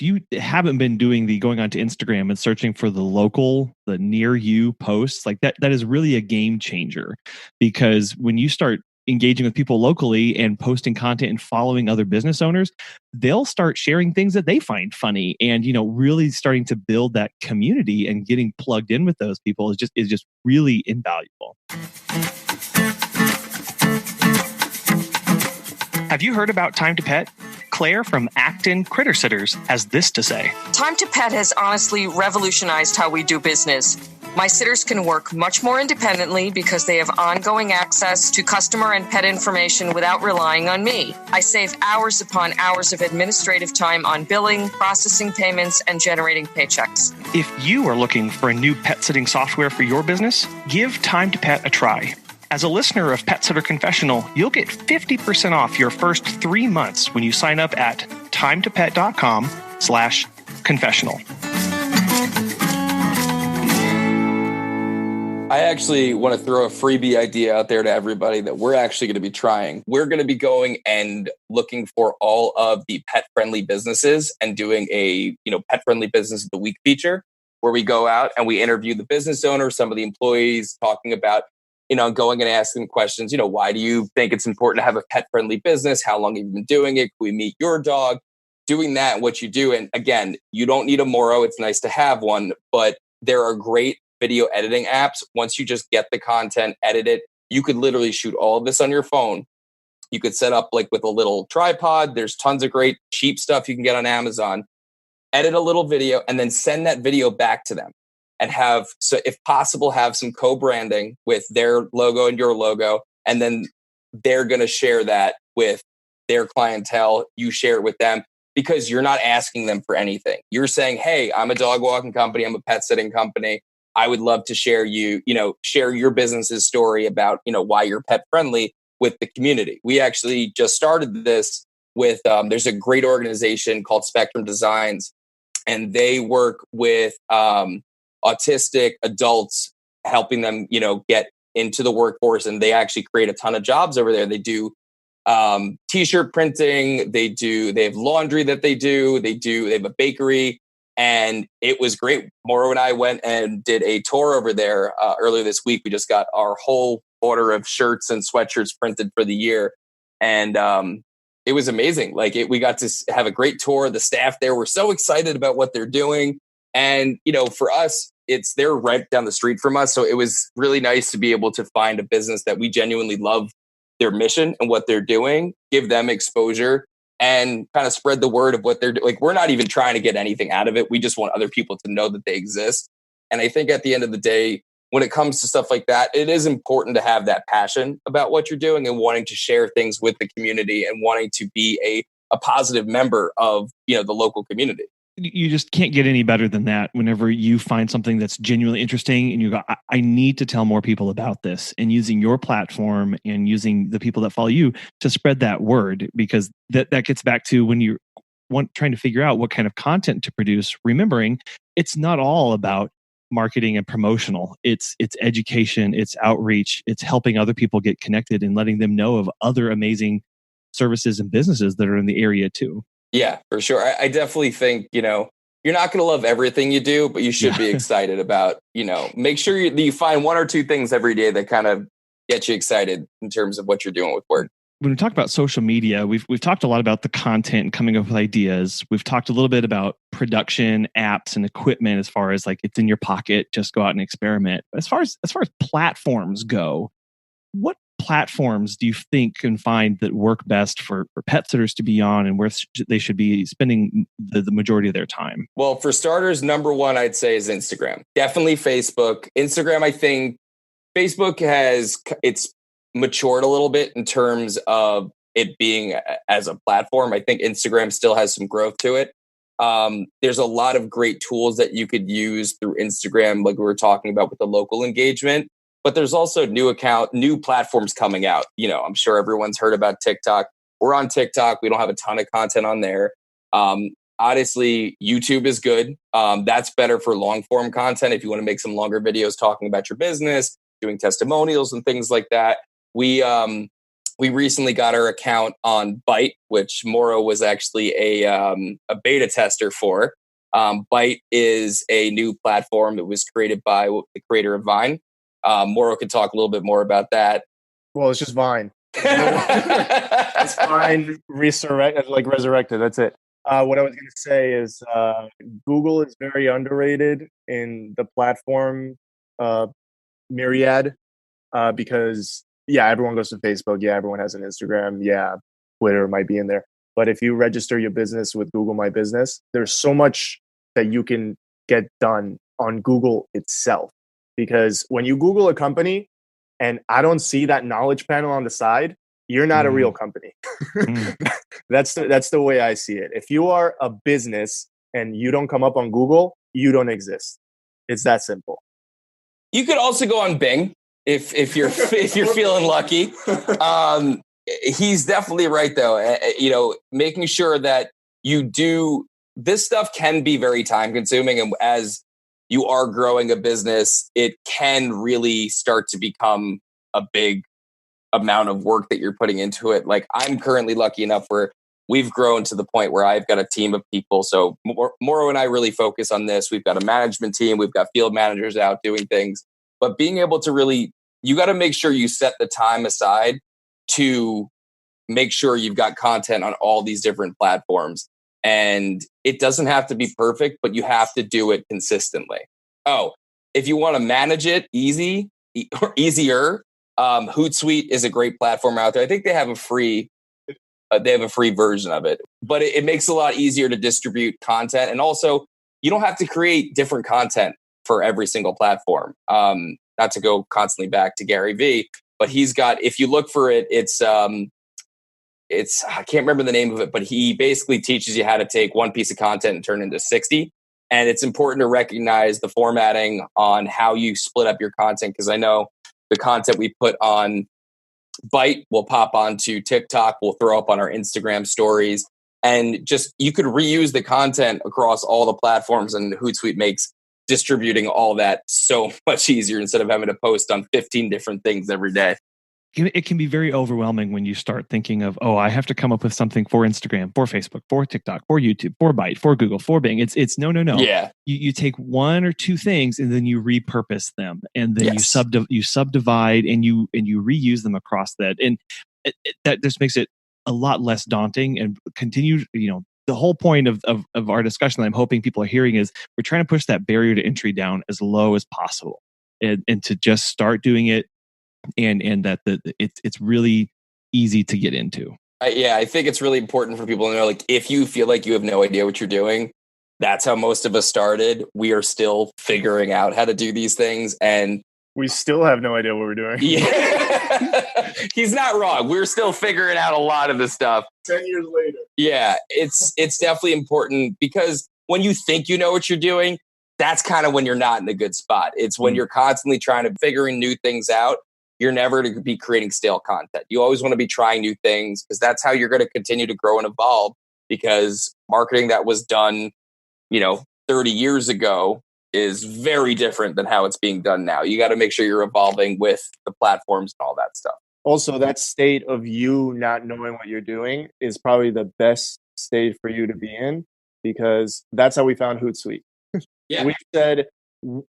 [SPEAKER 1] you haven't been doing going onto Instagram and searching for the near you posts, like that is really a game changer, because when you start engaging with people locally and posting content and following other business owners, they'll start sharing things that they find funny, and really starting to build that community and getting plugged in with those people is just really invaluable. Have you heard about Time to Pet? Claire from Acton Critter Sitters has this to say.
[SPEAKER 5] Time to Pet has honestly revolutionized how we do business. My sitters can work much more independently because they have ongoing access to customer and pet information without relying on me. I save hours upon hours of administrative time on billing, processing payments, and generating paychecks.
[SPEAKER 1] If you are looking for a new pet sitting software for your business, give Time to Pet a try. As a listener of Pet Sitter Confessional, you'll get 50% off your first 3 months when you sign up at timetopet.com/confessional.
[SPEAKER 3] I actually want to throw a freebie idea out there to everybody that we're actually going to be trying. We're going to be going and looking for all of the pet-friendly businesses and doing a, pet-friendly business of the week feature where we go out and we interview the business owner, some of the employees, talking about, going and asking questions, why do you think it's important to have a pet-friendly business? How long have you been doing it? Can we meet your dog? Doing that, what you do. And again, you don't need a Moro. It's nice to have one, but there are great video editing apps. Once you just get the content, edit it, you could literally shoot all of this on your phone. You could set up like with a little tripod. There's tons of great cheap stuff you can get on Amazon. Edit a little video and then send that video back to them and so if possible, have some co-branding with their logo and your logo. And then they're going to share that with their clientele. You share it with them because you're not asking them for anything. You're saying, hey, I'm a dog walking company. I'm a pet sitting company. I would love to share your business's story about, why you're pet friendly with the community. We actually just started this with, there's a great organization called Spectrum Designs, and they work with autistic adults, helping them, get into the workforce. And they actually create a ton of jobs over there. They do t-shirt printing. They have laundry that they have a bakery. And it was great. Moro and I went and did a tour over there earlier this week. We just got our whole order of shirts and sweatshirts printed for the year. And it was amazing. We got to have a great tour. The staff there were so excited about what they're doing. And, for us, they're right down the street from us. So it was really nice to be able to find a business that we genuinely love their mission and what they're doing, give them exposure, and kind of spread the word of what they're doing. We're not even trying to get anything out of it. We just want other people to know that they exist. And I think at the end of the day, when it comes to stuff like that, it is important to have that passion about what you're doing and wanting to share things with the community and wanting to be a positive member of, the local community.
[SPEAKER 1] You just can't get any better than that whenever you find something that's genuinely interesting and you go, I need to tell more people about this, and using your platform and using the people that follow you to spread that word, because that gets back to when you're trying to figure out what kind of content to produce, remembering it's not all about marketing and promotional. It's education, it's outreach, it's helping other people get connected and letting them know of other amazing services and businesses that are in the area too.
[SPEAKER 3] Yeah, for sure. I definitely think, you're not going to love everything you do, but you should be excited about, make sure you find one or two things every day that kind of get you excited in terms of what you're doing with work.
[SPEAKER 1] When we talk about social media, we've talked a lot about the content and coming up with ideas. We've talked a little bit about production, apps, and equipment as far as it's in your pocket, just go out and experiment. But as far as platforms go, what platforms do you think can find that work best for pet sitters to be on, and where they should be spending the majority of their time?
[SPEAKER 3] Well, for starters, number one, I'd say is Instagram. Definitely Facebook. Instagram, I think Facebook it's matured a little bit in terms of it being as a platform. I think Instagram still has some growth to it. There's a lot of great tools that you could use through Instagram, like we were talking about with the local engagement. But there's also new platforms coming out. I'm sure everyone's heard about TikTok. We're on TikTok. We don't have a ton of content on there. Honestly, YouTube is good. That's better for long form content. If you want to make some longer videos talking about your business, doing testimonials and things like that. We recently got our account on Byte, which Moro was actually a beta tester for. Byte is a new platform that was created by the creator of Vine. Moro could talk a little bit more about that.
[SPEAKER 4] Well, it's just Vine. It's Vine resurrected. That's it. What I was going to say is Google is very underrated in the platform myriad because, everyone goes to Facebook. Yeah, everyone has an Instagram. Yeah, Twitter might be in there. But if you register your business with Google My Business, there's so much that you can get done on Google itself. Because when you Google a company and I don't see that knowledge panel on the side, you're not a real company. That's the way I see it. If you are a business and you don't come up on Google, you don't exist. It's that simple.
[SPEAKER 3] You could also go on Bing if you're feeling lucky. He's definitely right, though. Making sure that you do this stuff can be very time consuming, and as you are growing a business, it can really start to become a big amount of work that you're putting into it. Like, I'm currently lucky enough where we've grown to the point where I've got a team of people. So Moro and I really focus on this. We've got a management team. We've got field managers out doing things. But being able to really, you got to make sure you set the time aside to make sure you've got content on all these different platforms. And it doesn't have to be perfect, but you have to do it consistently. Oh, if you want to manage it easier, Hootsuite is a great platform out there. I think they have a free version of it, but it makes it a lot easier to distribute content. And also, you don't have to create different content for every single platform. Not to go constantly back to Gary Vee, but he's got, if you look for it, it's I can't remember the name of it, but he basically teaches you how to take one piece of content and turn it into 60. And it's important to recognize the formatting on how you split up your content, because I know the content we put on Byte will pop onto TikTok, we'll throw up on our Instagram stories, and just you could reuse the content across all the platforms, and Hootsuite makes distributing all that so much easier instead of having to post on 15 different things every day.
[SPEAKER 1] It can be very overwhelming when you start thinking of, I have to come up with something for Instagram, for Facebook, for TikTok, for YouTube, for Byte, for Google, for Bing. It's no.
[SPEAKER 3] Yeah.
[SPEAKER 1] You take one or two things and then you repurpose them, and then
[SPEAKER 3] Yes.
[SPEAKER 1] you subdivide and you reuse them across that. And that just makes it a lot less daunting and continue, the whole point of our discussion that I'm hoping people are hearing is we're trying to push that barrier to entry down as low as possible, and to just start doing it. And that it's really easy to get into.
[SPEAKER 3] I think it's really important for people to know, like, if you feel like you have no idea what you're doing, that's how most of us started. We are still figuring out how to do these things, and
[SPEAKER 4] we still have no idea what we're doing.
[SPEAKER 3] Yeah, he's not wrong. We're still figuring out a lot of this stuff.
[SPEAKER 4] 10 years later.
[SPEAKER 3] Yeah, it's definitely important, because when you think you know what you're doing, that's kind of when you're not in a good spot. It's when you're constantly trying to figuring new things out. You're never to be creating stale content. You always want to be trying new things, because that's how you're going to continue to grow and evolve, because marketing that was done, 30 years ago is very different than how it's being done now. You got to make sure you're evolving with the platforms and all that stuff.
[SPEAKER 4] Also, that state of you not knowing what you're doing is probably the best state for you to be in, because that's how we found Hootsuite.
[SPEAKER 3] Yeah.
[SPEAKER 4] We said,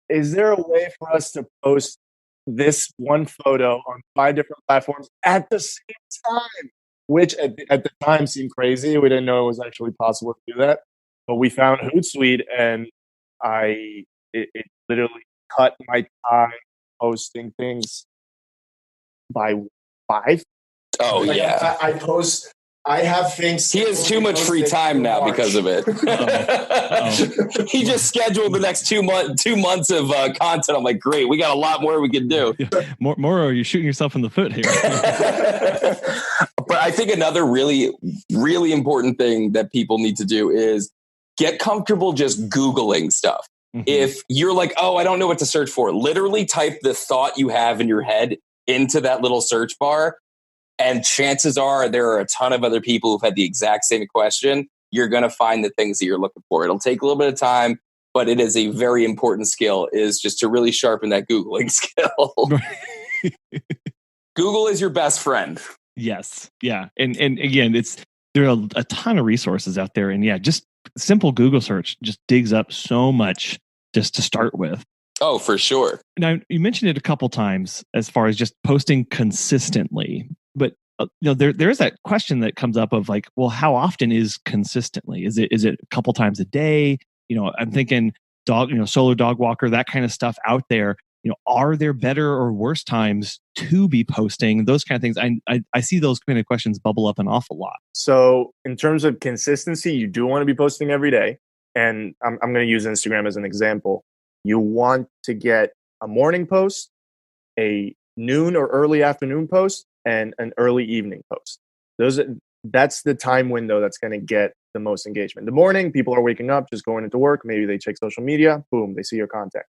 [SPEAKER 4] is there a way for us to post this one photo on 5 different platforms at the same time? Which at the time seemed crazy. We didn't know it was actually possible to do that. But we found Hootsuite, and it literally cut my time posting things by 5.
[SPEAKER 3] Oh, yeah.
[SPEAKER 4] I have things.
[SPEAKER 3] He has too much free time now because of it. He just scheduled the next 2 months of content. I'm like, great, we got a lot more we can do.
[SPEAKER 1] Moro, you're shooting yourself in the foot here.
[SPEAKER 3] But I think another really, really important thing that people need to do is get comfortable just Googling stuff. Mm-hmm. If you're like, I don't know what to search for, literally type the thought you have in your head into that little search bar. And chances are there are a ton of other people who've had the exact same question. You're going to find the things that you're looking for. It'll take a little bit of time, but it is a very important skill, is just to really sharpen that Googling skill. Google is your best friend.
[SPEAKER 1] Yes. Yeah. And again, there are a ton of resources out there. And yeah, just simple Google search just digs up so much just to start with.
[SPEAKER 3] Oh, for sure.
[SPEAKER 1] Now, you mentioned it a couple times as far as just posting consistently. But there's that question that comes up of like, well, how often is consistently? Is it a couple times a day? I'm thinking dog, solar dog walker, that kind of stuff out there. are there better or worse times to be posting? Those kind of things. I see those kind of questions bubble up an awful lot.
[SPEAKER 4] So in terms of consistency, you do want to be posting every day. And I'm going to use Instagram as an example. You want to get a morning post, a noon or early afternoon post, and an early evening post. That's the time window that's going to get the most engagement. The morning, people are waking up, just going into work. Maybe they check social media. Boom, they see your content.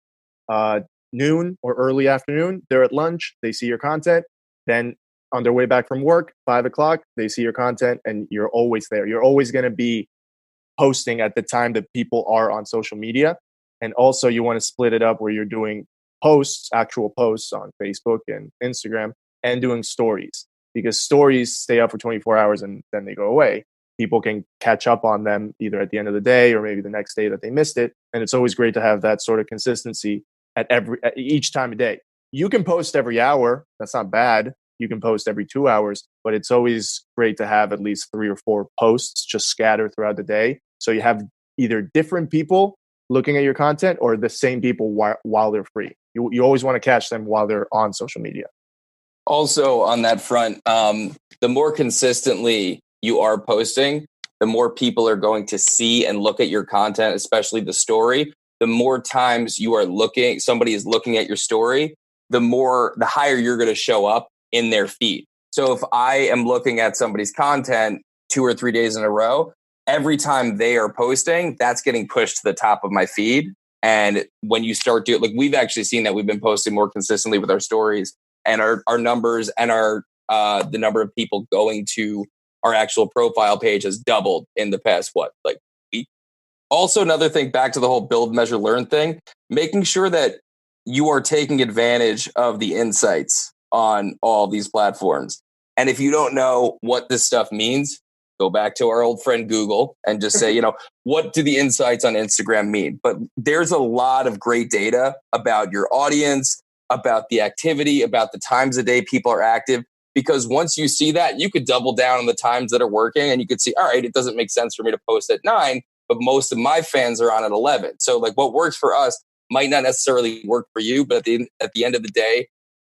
[SPEAKER 4] Noon or early afternoon, they're at lunch. They see your content. Then on their way back from work, 5 o'clock, they see your content, and you're always there. You're always going to be posting at the time that people are on social media. And also you want to split it up where you're doing actual posts on Facebook and Instagram, and doing stories, because stories stay up for 24 hours and then they go away. People can catch up on them either at the end of the day or maybe the next day that they missed it. And it's always great to have that sort of consistency at each time of day. You can post every hour. That's not bad. You can post every 2 hours, but it's always great to have at least 3 or 4 posts just scattered throughout the day. So you have either different people looking at your content or the same people while they're free. You always want to catch them while they're on social media.
[SPEAKER 3] Also on that front, the more consistently you are posting, the more people are going to see and look at your content, especially the story. The more times somebody is looking at your story, the higher you're going to show up in their feed. So if I am looking at somebody's content 2 or 3 days in a row, every time they are posting, that's getting pushed to the top of my feed. And when you start doing, we've actually seen that we've been posting more consistently with our stories, and our numbers and the number of people going to our actual profile page has doubled in the past, week. Also, another thing, back to the whole build, measure, learn thing, making sure that you are taking advantage of the insights on all these platforms. And if you don't know what this stuff means, go back to our old friend Google and just say, what do the insights on Instagram mean? But there's a lot of great data about your audience, about the activity, about the times a day people are active. Because once you see that, you could double down on the times that are working, and you could see, all right, it doesn't make sense for me to post at 9, but most of my fans are on at 11. So what works for us might not necessarily work for you. But at the end of the day,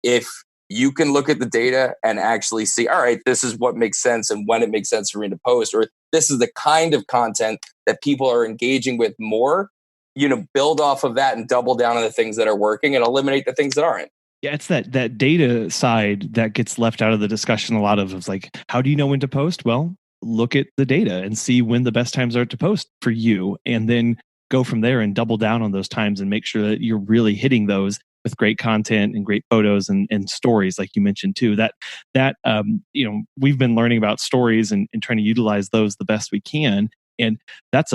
[SPEAKER 3] if you can look at the data and actually see, all right, this is what makes sense and when it makes sense for me to post, or this is the kind of content that people are engaging with more, build off of that and double down on the things that are working and eliminate the things that aren't.
[SPEAKER 1] Yeah, it's that data side that gets left out of the discussion a lot of. It's like, how do you know when to post? Well, look at the data and see when the best times are to post for you, and then go from there and double down on those times and make sure that you're really hitting those with great content and great photos and stories, like you mentioned too. That we've been learning about stories and trying to utilize those the best we can, and that's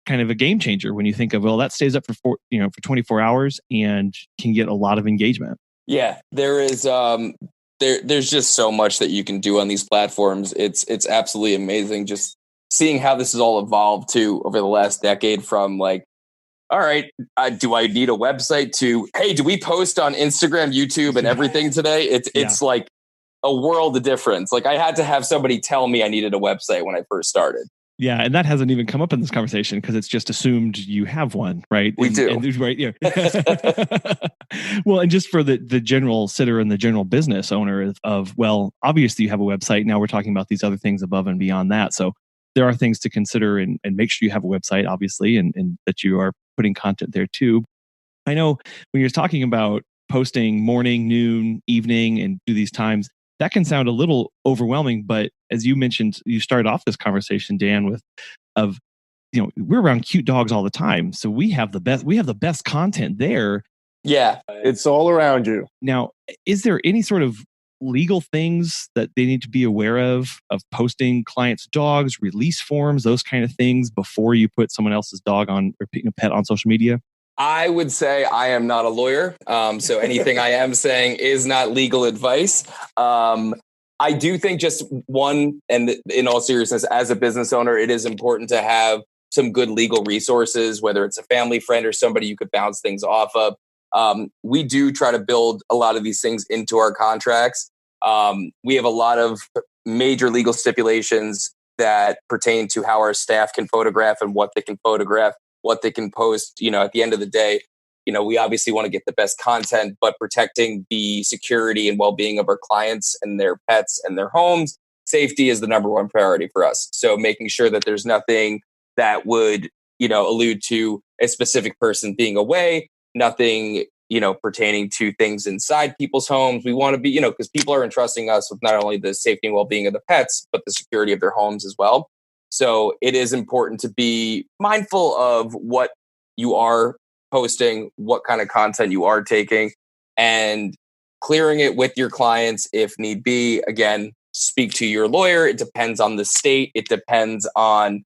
[SPEAKER 1] kind of a game changer when you think of, well, that stays up for 24 hours and can get a lot of engagement.
[SPEAKER 3] Yeah, there is there's just so much that you can do on these platforms. It's absolutely amazing just seeing how this has all evolved too over the last decade, from all right, do I need a website to, hey, do we post on Instagram, YouTube, and everything today? It's like a world of difference. I had to have somebody tell me I needed a website when I first started.
[SPEAKER 1] Yeah, and that hasn't even come up in this conversation because it's just assumed you have one, right?
[SPEAKER 3] We do.
[SPEAKER 1] Right, yeah. Well, and just for the general sitter and the general business owner of, well, obviously you have a website. Now we're talking about these other things above and beyond that. So there are things to consider and make sure you have a website, obviously, and that you are putting content there too. I know when you're talking about posting morning, noon, evening, and do these times, that can sound a little overwhelming. But as you mentioned, you started off this conversation, Dan, we're around cute dogs all the time. So we have the best content there.
[SPEAKER 3] Yeah.
[SPEAKER 4] It's all around you.
[SPEAKER 1] Now, is there any sort of legal things that they need to be aware of posting clients' dogs, release forms, those kind of things before you put someone else's dog on or pet on social media?
[SPEAKER 3] I would say I am not a lawyer. So anything I am saying is not legal advice. I do think just one, and in all seriousness, as a business owner, it is important to have some good legal resources, whether it's a family friend or somebody you could bounce things off of. We do try to build a lot of these things into our contracts. We have a lot of major legal stipulations that pertain to how our staff can photograph and what they can photograph, what they can post. At the end of the day, we obviously want to get the best content, but protecting the security and well-being of our clients and their pets and their homes, safety is the number one priority for us. So making sure that there's nothing that would, allude to a specific person being away, nothing, pertaining to things inside people's homes. We want to be, because people are entrusting us with not only the safety and well-being of the pets, but the security of their homes as well. So it is important to be mindful of what you are posting, what kind of content you are taking, and clearing it with your clients if need be. Again, speak to your lawyer. It depends on the state. It depends on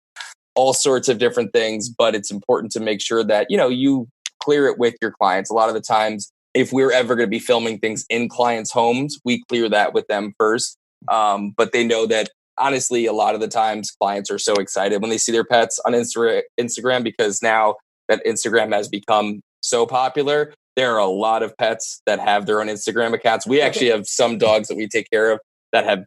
[SPEAKER 3] all sorts of different things, but it's important to make sure that, you clear it with your clients. A lot of the times, if we're ever going to be filming things in clients' homes, we clear that with them first. But they know that, honestly, a lot of the times clients are so excited when they see their pets on Instagram, because now that Instagram has become so popular, there are a lot of pets that have their own Instagram accounts. We actually have some dogs that we take care of that have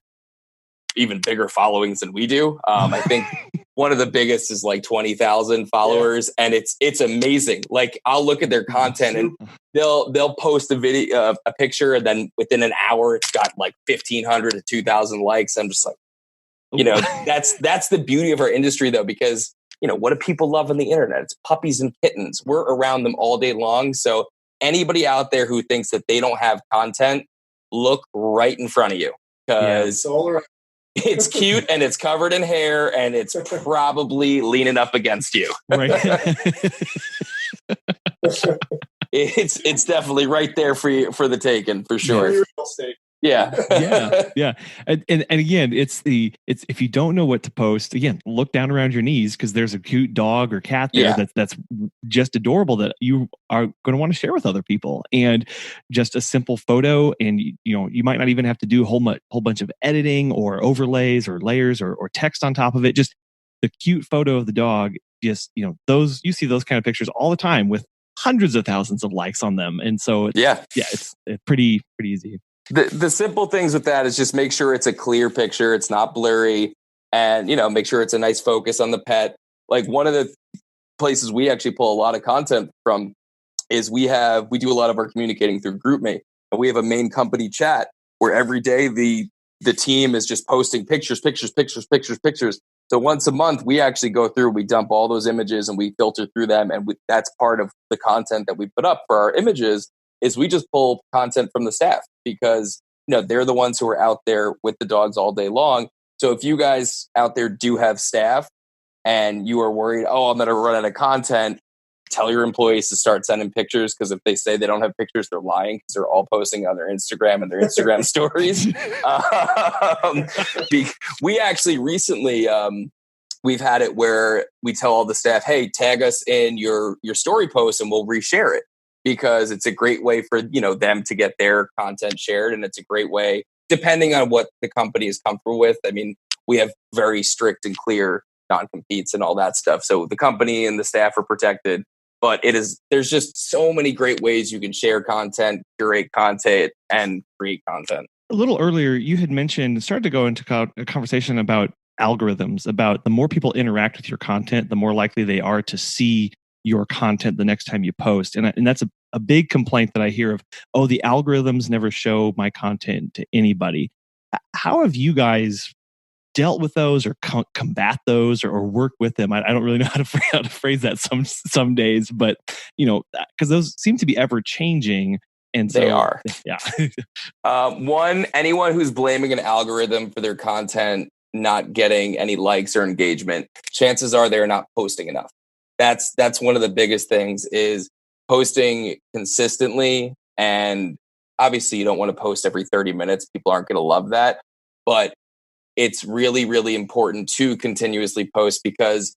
[SPEAKER 3] even bigger followings than we do. I think one of the biggest is like 20,000 followers, and it's amazing. Like, I'll look at their content and they'll post a video, a picture, and then within an hour it's got like 1,500 to 2,000 likes. I'm just like, that's the beauty of our industry, though, because what do people love on the internet? It's puppies and kittens. We're around them all day long. So anybody out there who thinks that they don't have content, look right in front of you, because it's cute and it's covered in hair and it's probably leaning up against you.
[SPEAKER 1] Right.
[SPEAKER 3] It's definitely right there for you, for the taking, for sure. Yeah.
[SPEAKER 1] And again, it's if you don't know what to post, again, look down around your knees, because there's a cute dog or cat there that's just adorable that you are going to want to share with other people. And just a simple photo, and you might not even have to do a whole bunch of editing or overlays or layers or text on top of it. Just the cute photo of the dog. Just those, you see those kind of pictures all the time with hundreds of thousands of likes on them. And so it's pretty easy.
[SPEAKER 3] The simple things with that is just make sure it's a clear picture, it's not blurry, and make sure it's a nice focus on the pet. Like, one of the places we actually pull a lot of content from is we do a lot of our communicating through GroupMate, and we have a main company chat where every day the team is just posting pictures. So once a month, we actually go through, we dump all those images and we filter through them, and that's part of the content that we put up for our images. Is we just pull content from the staff, because they're the ones who are out there with the dogs all day long. So if you guys out there do have staff and you are worried, I'm going to run out of content, tell your employees to start sending pictures, because if they say they don't have pictures, they're lying, because they're all posting on their Instagram and their Instagram stories. We actually recently, we've had it where we tell all the staff, hey, tag us in your story post and we'll reshare it, because it's a great way for them to get their content shared. And it's a great way, depending on what the company is comfortable with. I mean, we have very strict and clear non-competes and all that stuff, so the company and the staff are protected. But there's just so many great ways you can share content, curate content, and create content.
[SPEAKER 1] A little earlier, you had started to go into a conversation about algorithms, about the more people interact with your content, the more likely they are to see your content the next time you post. And that's a big complaint that I hear of, the algorithms never show my content to anybody. How have you guys dealt with those, or combat those, or work with them? I don't really know how to phrase that some days, but because those seem to be ever changing. And so,
[SPEAKER 3] they are.
[SPEAKER 1] Yeah.
[SPEAKER 3] Anyone who's blaming an algorithm for their content not getting any likes or engagement, chances are they're not posting enough. That's one of the biggest things, is posting consistently. And obviously you don't want to post every 30 minutes. People aren't going to love that. But it's really, really important to continuously post, because,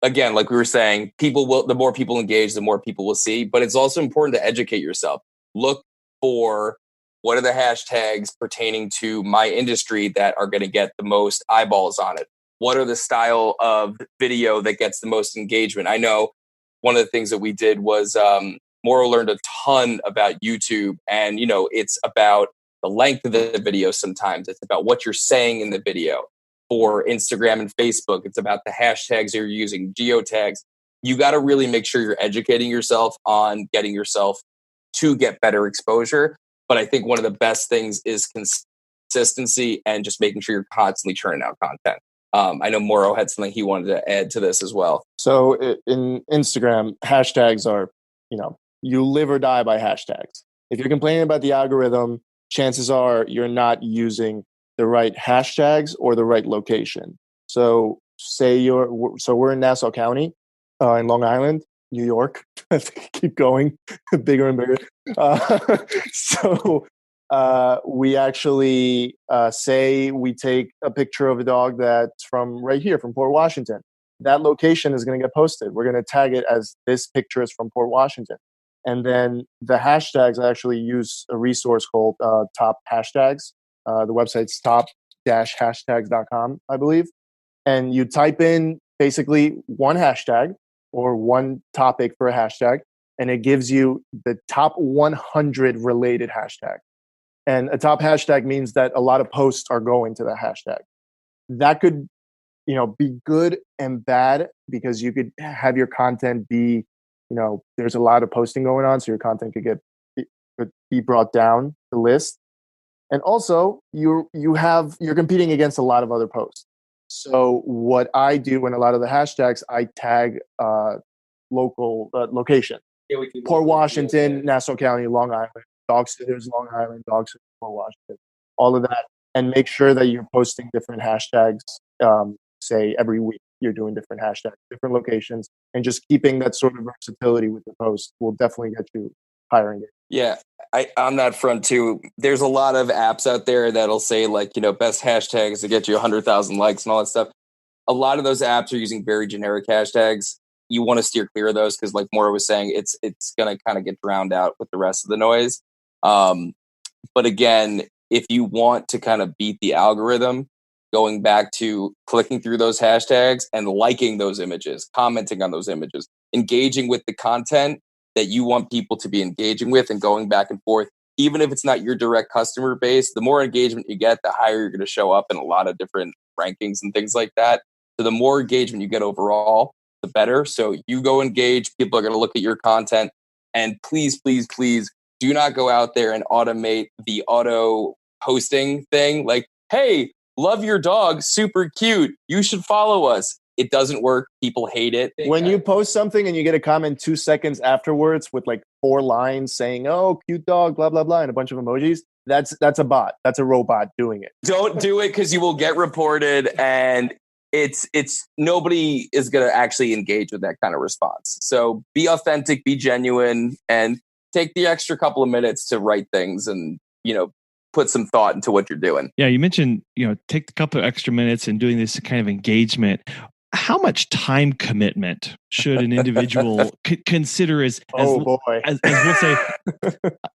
[SPEAKER 3] again, like we were saying, the more people engage, the more people will see. But it's also important to educate yourself. Look for what are the hashtags pertaining to my industry that are going to get the most eyeballs on it. What are the style of video that gets the most engagement? I know one of the things that we did was Moro learned a ton about YouTube, and it's about the length of the video. Sometimes it's about what you're saying in the video. For Instagram and Facebook, it's about the hashtags you're using, geotags. you got to really make sure you're educating yourself on getting yourself to get better exposure. But I think one of the best things is consistency and just making sure you're constantly churning out content. I know Moro had something he wanted to add to this as well.
[SPEAKER 4] So in Instagram, hashtags are, you live or die by hashtags. If you're complaining about the algorithm, chances are you're not using the right hashtags or the right location. So we're in Nassau County, in Long Island, New York. Keep going, bigger and bigger. We actually say we take a picture of a dog that's from right here, from Port Washington. That location is going to get posted. We're going to tag it as this picture is from Port Washington. And then the hashtags, I actually use a resource called Top Hashtags. The website's top-hashtags.com, I believe. And you type in basically one hashtag or one topic for a hashtag, and it gives you the top 100 related hashtags. And a top hashtag means that a lot of posts are going to that hashtag. That could, be good and bad, because you could have your content be, there's a lot of posting going on, so your content could be brought down the list. And also, you're competing against a lot of other posts. So what I do in a lot of the hashtags, I tag local location. Yeah, Port Washington, Nassau County, Long Island, dog sitters, Long Island, dog sitters, Port Washington, all of that, and make sure that you're posting different hashtags. Say every week you're doing different hashtags, different locations, and just keeping that sort of versatility with the post will definitely get you higher engagement.
[SPEAKER 3] Yeah, on that front too, there's a lot of apps out there that'll say best hashtags to get you 100,000 likes and all that stuff. A lot of those apps are using very generic hashtags. You want to steer clear of those because, like Maura was saying, it's going to kind of get drowned out with the rest of the noise. But again, if you want to kind of beat the algorithm, going back to clicking through those hashtags and liking those images, commenting on those images, engaging with the content that you want people to be engaging with, and going back and forth, even if it's not your direct customer base, the more engagement you get, the higher you're going to show up in a lot of different rankings and things like that. So the more engagement you get overall, the better. So you go engage, people are going to look at your content, and please, please, please do not go out there and automate the auto posting thing. Like, hey, love your dog, super cute, you should follow us. It doesn't work. People hate it.
[SPEAKER 4] When you post something and you get a comment 2 seconds afterwards with like 4 lines saying, "Oh, cute dog," blah blah blah, and a bunch of emojis, that's a bot. That's a robot doing it.
[SPEAKER 3] Don't do it, because you will get reported, and it's nobody is going to actually engage with that kind of response. So be authentic, be genuine, and take the extra couple of minutes to write things and put some thought into what you're doing.
[SPEAKER 1] Yeah, you mentioned take a couple of extra minutes and doing this kind of engagement. How much time commitment should an individual consider as we'll say,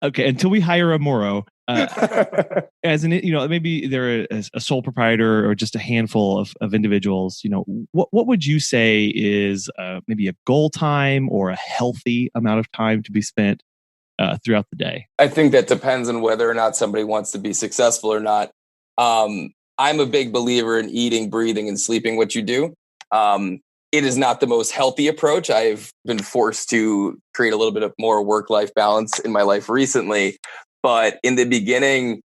[SPEAKER 1] okay, until we hire a Moro, as an, maybe they're a sole proprietor or just a handful of individuals, what would you say is maybe a goal time or a healthy amount of time to be spent throughout the day?
[SPEAKER 3] I think that depends on whether or not somebody wants to be successful or not. I'm a big believer in eating, breathing, and sleeping what you do. It is not the most healthy approach. I've been forced to create a little bit of more work-life balance in my life recently. But in the beginning,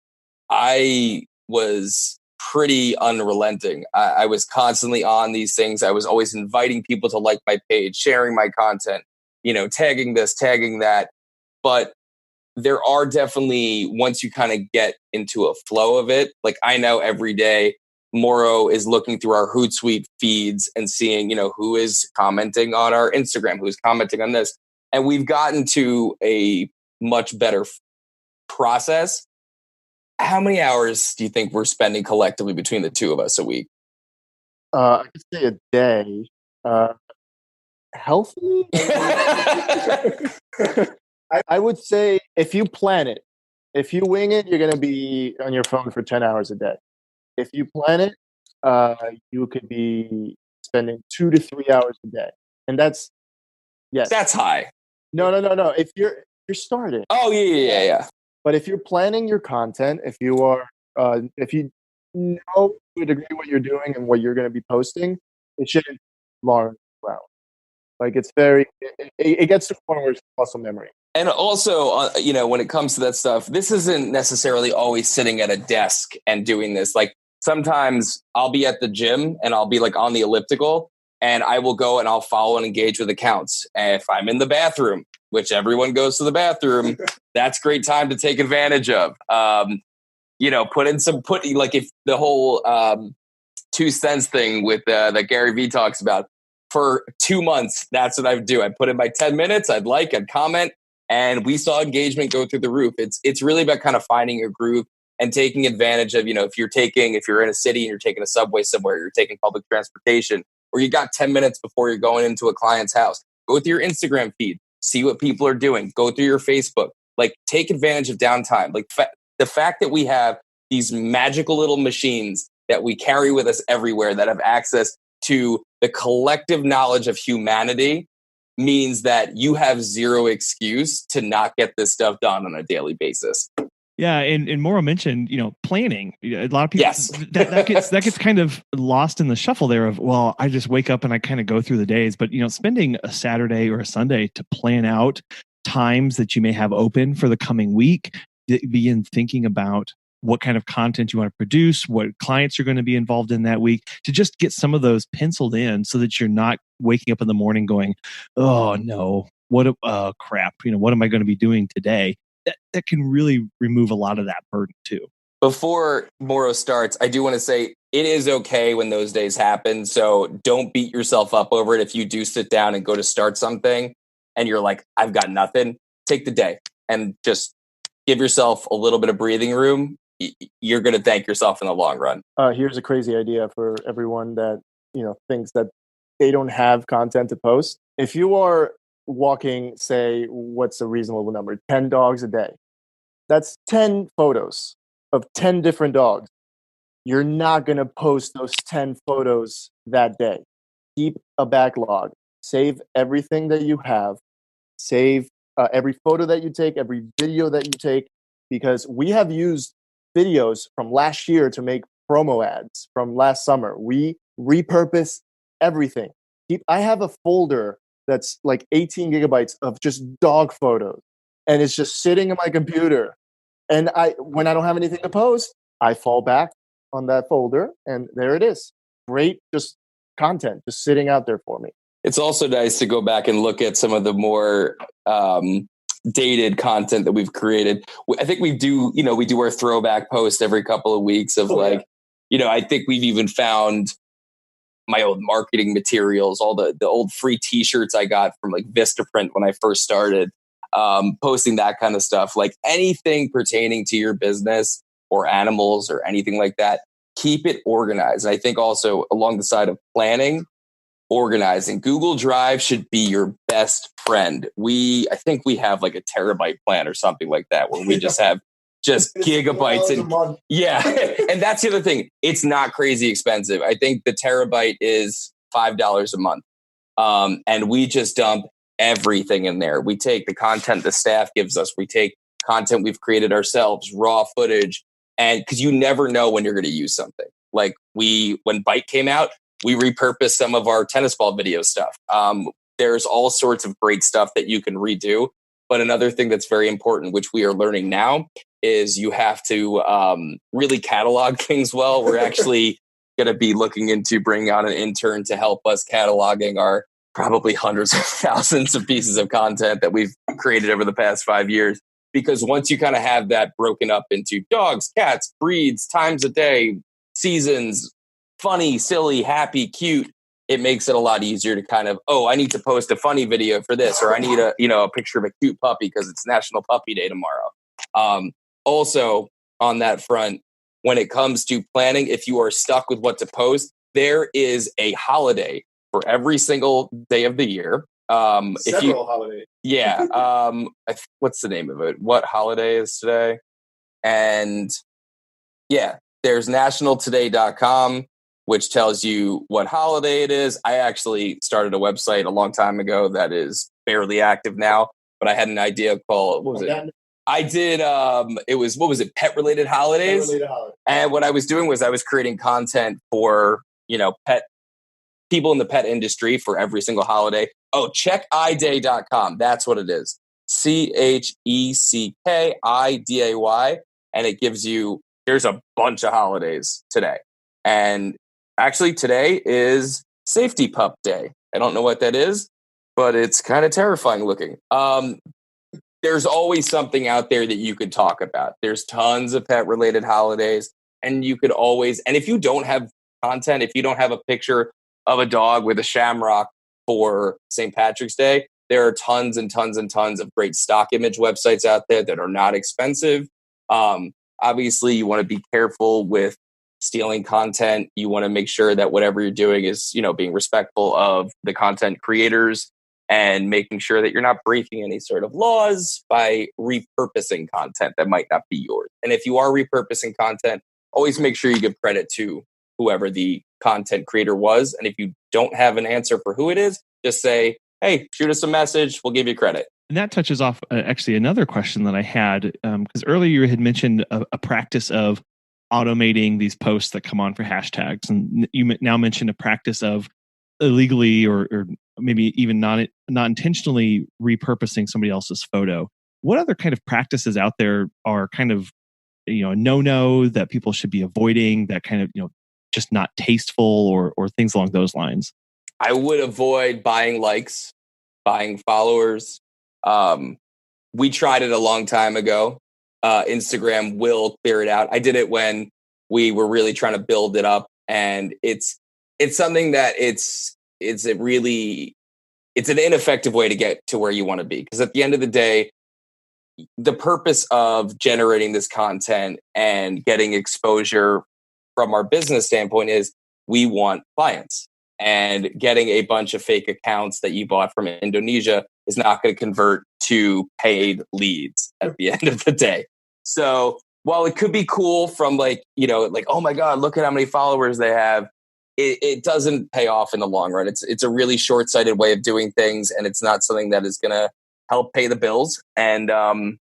[SPEAKER 3] I was pretty unrelenting. I was constantly on these things. I was always inviting people to like my page, sharing my content, tagging this, tagging that. But there are definitely, once you kind of get into a flow of it, like I know every day, Moro is looking through our Hootsuite feeds and seeing, who is commenting on our Instagram, who's commenting on this. And we've gotten to a much better process. How many hours do you think we're spending collectively between the two of us a week?
[SPEAKER 4] I could say a day. Healthy? I would say if you plan it, if you wing it, you're going to be on your phone for 10 hours a day. If you plan it, you could be spending 2 to 3 hours a day. And that's
[SPEAKER 3] high.
[SPEAKER 4] No. If you're starting.
[SPEAKER 3] Oh, yeah.
[SPEAKER 4] But if you're planning your content, if you know to a degree what you're doing and what you're going to be posting, it shouldn't long around. Like it's very, it gets to the point where it's muscle memory.
[SPEAKER 3] And also, when it comes to that stuff, this isn't necessarily always sitting at a desk and doing this. Like sometimes I'll be at the gym and I'll be like on the elliptical and I will go and I'll follow and engage with accounts. And if I'm in the bathroom, which everyone goes to the bathroom, that's great time to take advantage of. Like if the whole 2 cents thing with that Gary Vee talks about for 2 months, that's what I would do. I'd put in my 10 minutes. I'd comment. And we saw engagement go through the roof. It's really about kind of finding your groove and taking advantage of, if you're in a city and you're taking a subway somewhere, you're taking public transportation, or you got 10 minutes before you're going into a client's house, go through your Instagram feed, see what people are doing, go through your Facebook, like take advantage of downtime. Like the fact that we have these magical little machines that we carry with us everywhere that have access to the collective knowledge of humanity means that you have zero excuse to not get this stuff done on a daily basis.
[SPEAKER 1] Yeah, and Mauro mentioned, planning. A lot of people,
[SPEAKER 3] yes.
[SPEAKER 1] that gets kind of lost in the shuffle there of, well, I just wake up and I kind of go through the days. But, spending a Saturday or a Sunday to plan out times that you may have open for the coming week, begin thinking about what kind of content you want to produce, what clients are going to be involved in that week, to just get some of those penciled in so that you're not waking up in the morning going, oh no, crap, what am I going to be doing today? That can really remove a lot of that burden too.
[SPEAKER 3] Before Mauro starts, I do want to say it is okay when those days happen. So don't beat yourself up over it. If you do sit down and go to start something and you're like, I've got nothing, take the day and just give yourself a little bit of breathing room. You're going to thank yourself in the long run.
[SPEAKER 4] Here's a crazy idea for everyone that thinks that they don't have content to post. If you are walking, say, what's a reasonable number? 10 dogs a day. That's 10 photos of 10 different dogs. You're not going to post those 10 photos that day. Keep a backlog. Save everything that you have. Save every photo that you take, every video that you take, because we have used videos from last year to make promo ads from last summer. We repurpose everything. I have a folder that's like 18 gigabytes of just dog photos, and it's just sitting in my computer. And when I don't have anything to post, I fall back on that folder, and there it is. Great, just content just sitting out there for me.
[SPEAKER 3] It's also nice to go back and look at some of the more dated content that we've created. I think we do our throwback post every couple of weeks of I think we've even found my old marketing materials, all the old free t-shirts I got from like Vistaprint when I first started, posting that kind of stuff, like anything pertaining to your business or animals or anything like that, keep it organized. And I think also along the side of planning, organizing, Google Drive should be your best friend. I think we have like a terabyte plan or something like that, where we just have gigabytes and yeah. And that's the other thing. It's not crazy expensive. I think the terabyte is $5 a month. And we just dump everything in there. We take the content the staff gives us. We take content we've created ourselves, raw footage. And because you never know when you're going to use something. Like when Bite came out, we repurposed some of our tennis ball video stuff. There's all sorts of great stuff that you can redo. But another thing that's very important, which we are learning now, is you have to really catalog things well. We're actually going to be looking into bringing on an intern to help us cataloging our probably hundreds of thousands of pieces of content that we've created over the past 5 years. Because once you kind of have that broken up into dogs, cats, breeds, times a day, seasons, funny, silly, happy, cute, it makes it a lot easier to kind of, I need to post a funny video for this, or I need a picture of a cute puppy because it's National Puppy Day tomorrow. Also on that front, when it comes to planning, if you are stuck with what to post, there is a holiday for every single day of the year.
[SPEAKER 4] Several holidays.
[SPEAKER 3] Yeah. What's the name of it? What holiday is today? And yeah, there's nationaltoday.com, which tells you what holiday it is. I actually started a website a long time ago that is barely active now, but I had an idea called, what was it? I did, Pet related holidays. And what I was doing was I was creating content for, pet people in the pet industry for every single holiday. Oh, check iday.com. That's what it is. CHECKIDAY. And it gives you, there's a bunch of holidays today. And actually today is Safety Pup Day. I don't know what that is, but it's kind of terrifying looking. There's always something out there that you could talk about. There's tons of pet related holidays, and you could always, and if you don't have content, if you don't have a picture of a dog with a shamrock for St. Patrick's Day, there are tons and tons and tons of great stock image websites out there that are not expensive. Obviously, you want to be careful with stealing content. You want to make sure that whatever you're doing is, being respectful of the content creators and making sure that you're not breaking any sort of laws by repurposing content that might not be yours. And if you are repurposing content, always make sure you give credit to whoever the content creator was. And if you don't have an answer for who it is, just say, hey, shoot us a message. We'll give you credit.
[SPEAKER 1] And that touches off actually another question that I had, because earlier you had mentioned a practice of automating these posts that come on for hashtags. And you now mentioned a practice of illegally or maybe even not intentionally repurposing somebody else's photo. What other kind of practices out there are kind of, a no-no that people should be avoiding, that kind of, just not tasteful or things along those lines?
[SPEAKER 3] I would avoid buying likes, buying followers. We tried it a long time ago. Instagram will clear it out. I did it when we were really trying to build it up, and it's something that it's an ineffective way to get to where you want to be. Because at the end of the day, the purpose of generating this content and getting exposure from our business standpoint is we want clients. And getting a bunch of fake accounts that you bought from Indonesia is not going to convert to paid leads at the end of the day. So while it could be cool from oh my God, look at how many followers they have, it doesn't pay off in the long run. It's a really short-sighted way of doing things, and it's not something that is going to help pay the bills. And the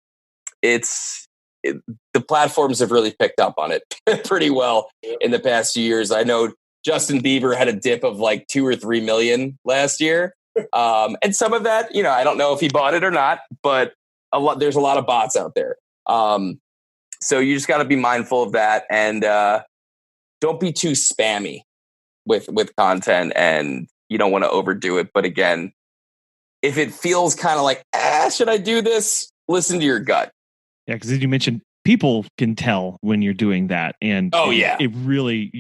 [SPEAKER 3] platforms have really picked up on it pretty well in the past few years. I know Justin Bieber had a dip of like 2 or 3 million last year. And some of that, I don't know if he bought it or not, but there's a lot of bots out there. So you just got to be mindful of that, and don't be too spammy with content, and you don't want to overdo it. But again, if it feels kind of like, should I do this? Listen to your gut.
[SPEAKER 1] Yeah, because as you mentioned, people can tell when you're doing that, and it really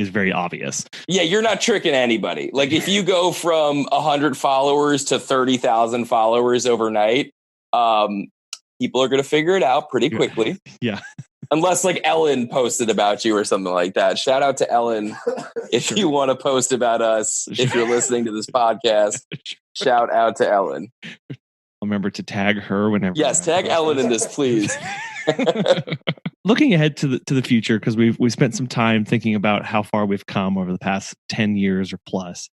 [SPEAKER 1] is very obvious.
[SPEAKER 3] Yeah, you're not tricking anybody. Like if you go from 100 followers to 30,000 followers overnight, people are going to figure it out pretty quickly.
[SPEAKER 1] Yeah.
[SPEAKER 3] Unless like Ellen posted about you or something like that. Shout out to Ellen if you want to post about us. If you're listening to this podcast, shout out to Ellen.
[SPEAKER 1] I'll remember to tag her whenever.
[SPEAKER 3] Yes, tag Ellen in this, please.
[SPEAKER 1] Looking ahead to the future, because we've spent some time thinking about how far we've come over the past 10 years or plus.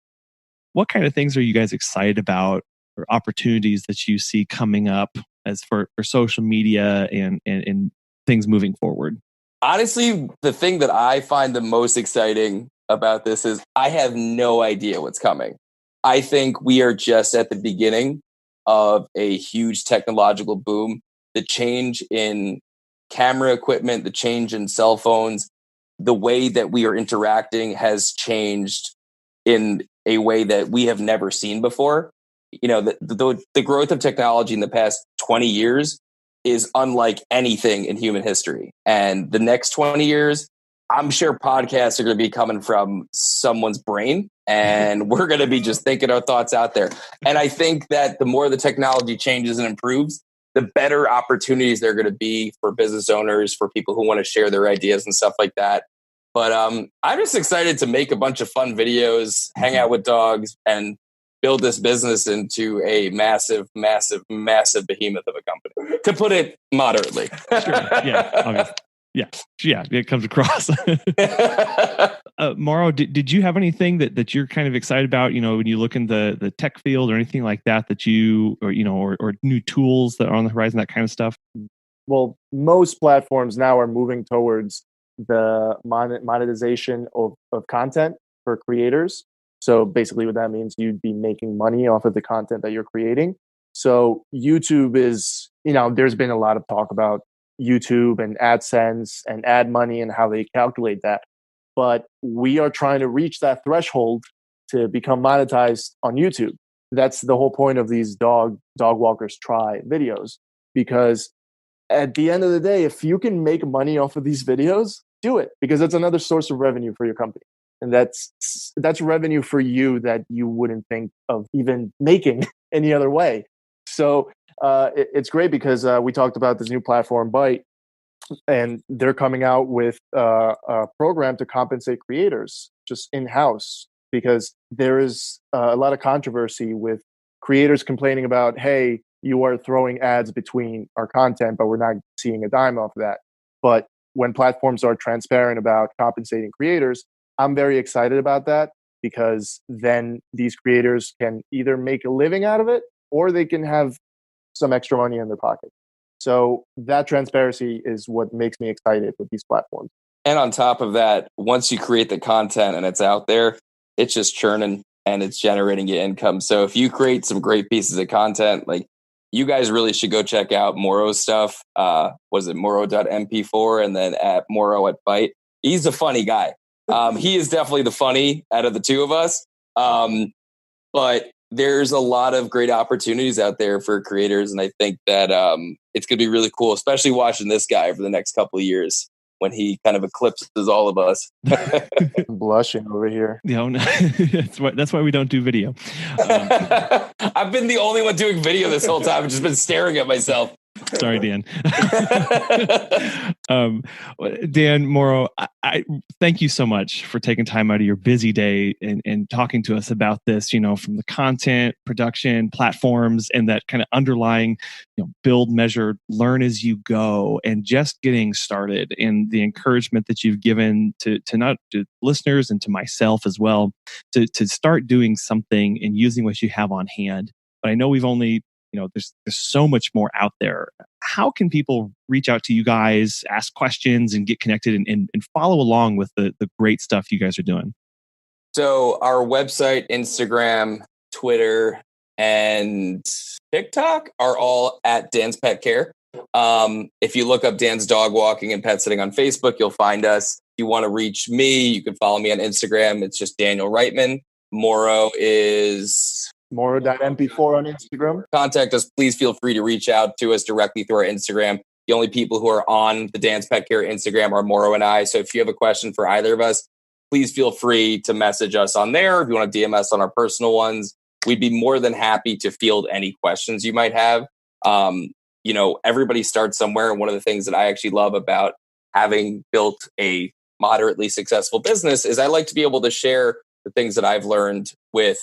[SPEAKER 1] What kind of things are you guys excited about, or opportunities that you see coming up as for social media and things moving forward?
[SPEAKER 3] Honestly, the thing that I find the most exciting about this is I have no idea what's coming. I think we are just at the beginning of a huge technological boom. The change in camera equipment, the change in cell phones, the way that we are interacting has changed in a way that we have never seen before. The growth of technology in the past 20 years is unlike anything in human history. And the next 20 years, I'm sure podcasts are going to be coming from someone's brain, and we're going to be just thinking our thoughts out there. And I think that the more the technology changes and improves, the better opportunities there are going to be for business owners, for people who want to share their ideas and stuff like that. But I'm just excited to make a bunch of fun videos, hang out with dogs, and build this business into a massive, massive, massive behemoth of a company, to put it moderately.
[SPEAKER 1] Sure. Yeah, obviously. Yeah, it comes across. Mauro, did you have anything that you're kind of excited about? When you look in the tech field or anything like that you or new tools that are on the horizon, that kind of stuff.
[SPEAKER 4] Well, most platforms now are moving towards the monetization of content for creators. So basically what that means, you'd be making money off of the content that you're creating. So YouTube is, there's been a lot of talk about YouTube and AdSense and ad money and how they calculate that. But we are trying to reach that threshold to become monetized on YouTube. That's the whole point of these dog walkers try videos, because at the end of the day, if you can make money off of these videos, do it, because that's another source of revenue for your company. And that's revenue for you that you wouldn't think of even making any other way. So it's great because we talked about this new platform, Byte, and they're coming out with a program to compensate creators just in-house, because there is a lot of controversy with creators complaining about, hey, you are throwing ads between our content, but we're not seeing a dime off of that. But when platforms are transparent about compensating creators, I'm very excited about that, because then these creators can either make a living out of it or they can have some extra money in their pocket. So that transparency is what makes me excited with these platforms.
[SPEAKER 3] And on top of that, once you create the content and it's out there, it's just churning and it's generating you income. So if you create some great pieces of content, like, you guys really should go check out Moro's stuff. Was it Moro.mp4 and then at Moro at Byte? He's a funny guy. He is definitely the funny out of the two of us. But there's a lot of great opportunities out there for creators. And I think that it's going to be really cool, especially watching this guy for the next couple of years when he kind of eclipses all of us.
[SPEAKER 4] I'm blushing over here.
[SPEAKER 1] No, that's why we don't do video.
[SPEAKER 3] I've been the only one doing video this whole time. I've just been staring at myself.
[SPEAKER 1] Sorry, Dan. Dan, Moro, I thank you so much for taking time out of your busy day and talking to us about this, from the content, production, platforms, and that kind of underlying, build, measure, learn as you go, and just getting started, and the encouragement that you've given to not to listeners and to myself as well, to start doing something and using what you have on hand. But I know we've only there's so much more out there. How can people reach out to you guys, ask questions, and get connected and follow along with the great stuff you guys are doing?
[SPEAKER 3] So our website, Instagram, Twitter, and TikTok are all at Dan's Pet Care. If you look up Dan's Dog Walking and Pet Sitting on Facebook, you'll find us. If you want to reach me, you can follow me on Instagram. It's just Daniel Reitman. Moro is
[SPEAKER 4] Moro.mp4 on Instagram.
[SPEAKER 3] Contact us. Please feel free to reach out to us directly through our Instagram. The only people who are on the Dan's Pet Care Instagram are Moro and I. So if you have a question for either of us, please feel free to message us on there. If you want to DM us on our personal ones, we'd be more than happy to field any questions you might have. Everybody starts somewhere. And one of the things that I actually love about having built a moderately successful business is I like to be able to share the things that I've learned with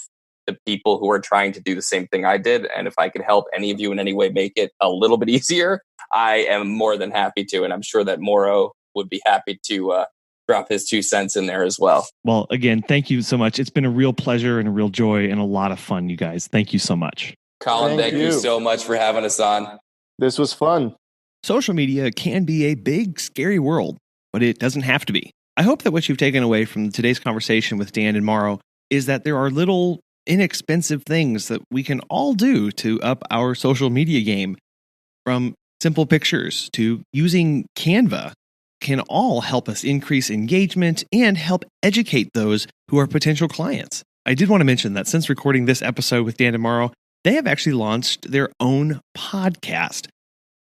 [SPEAKER 3] the people who are trying to do the same thing I did. And if I can help any of you in any way make it a little bit easier, I am more than happy to. And I'm sure that Moro would be happy to drop his 2 cents in there as well.
[SPEAKER 1] Well, again, thank you so much. It's been a real pleasure and a real joy and a lot of fun, you guys. Thank you so much.
[SPEAKER 3] Colin, thank you so much for having us on.
[SPEAKER 4] This was fun.
[SPEAKER 1] Social media can be a big, scary world, but it doesn't have to be. I hope that what you've taken away from today's conversation with Dan and Moro is that there are little inexpensive things that we can all do to up our social media game. From simple pictures to using Canva can all help us increase engagement and help educate those who are potential clients. I did want to mention that since recording this episode with Dan and Moro, they have actually launched their own podcast.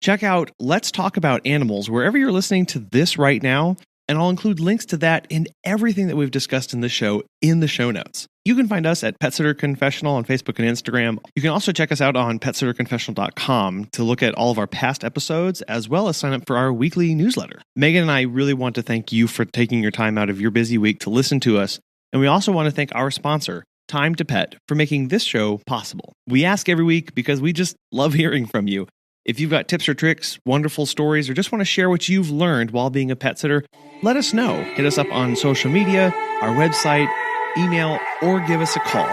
[SPEAKER 1] Check out Let's Talk About Animals wherever you're listening to this right now, and I'll include links to that and everything that we've discussed in the show in the show notes. You can find us at Pet Sitter Confessional on Facebook and Instagram. You can also check us out on PetSitterConfessional.com to look at all of our past episodes, as well as sign up for our weekly newsletter. Megan and I really want to thank you for taking your time out of your busy week to listen to us. And we also want to thank our sponsor, Time to Pet, for making this show possible. We ask every week because we just love hearing from you. If you've got tips or tricks, wonderful stories, or just want to share what you've learned while being a pet sitter, let us know. Hit us up on social media, our website, email, or give us a call.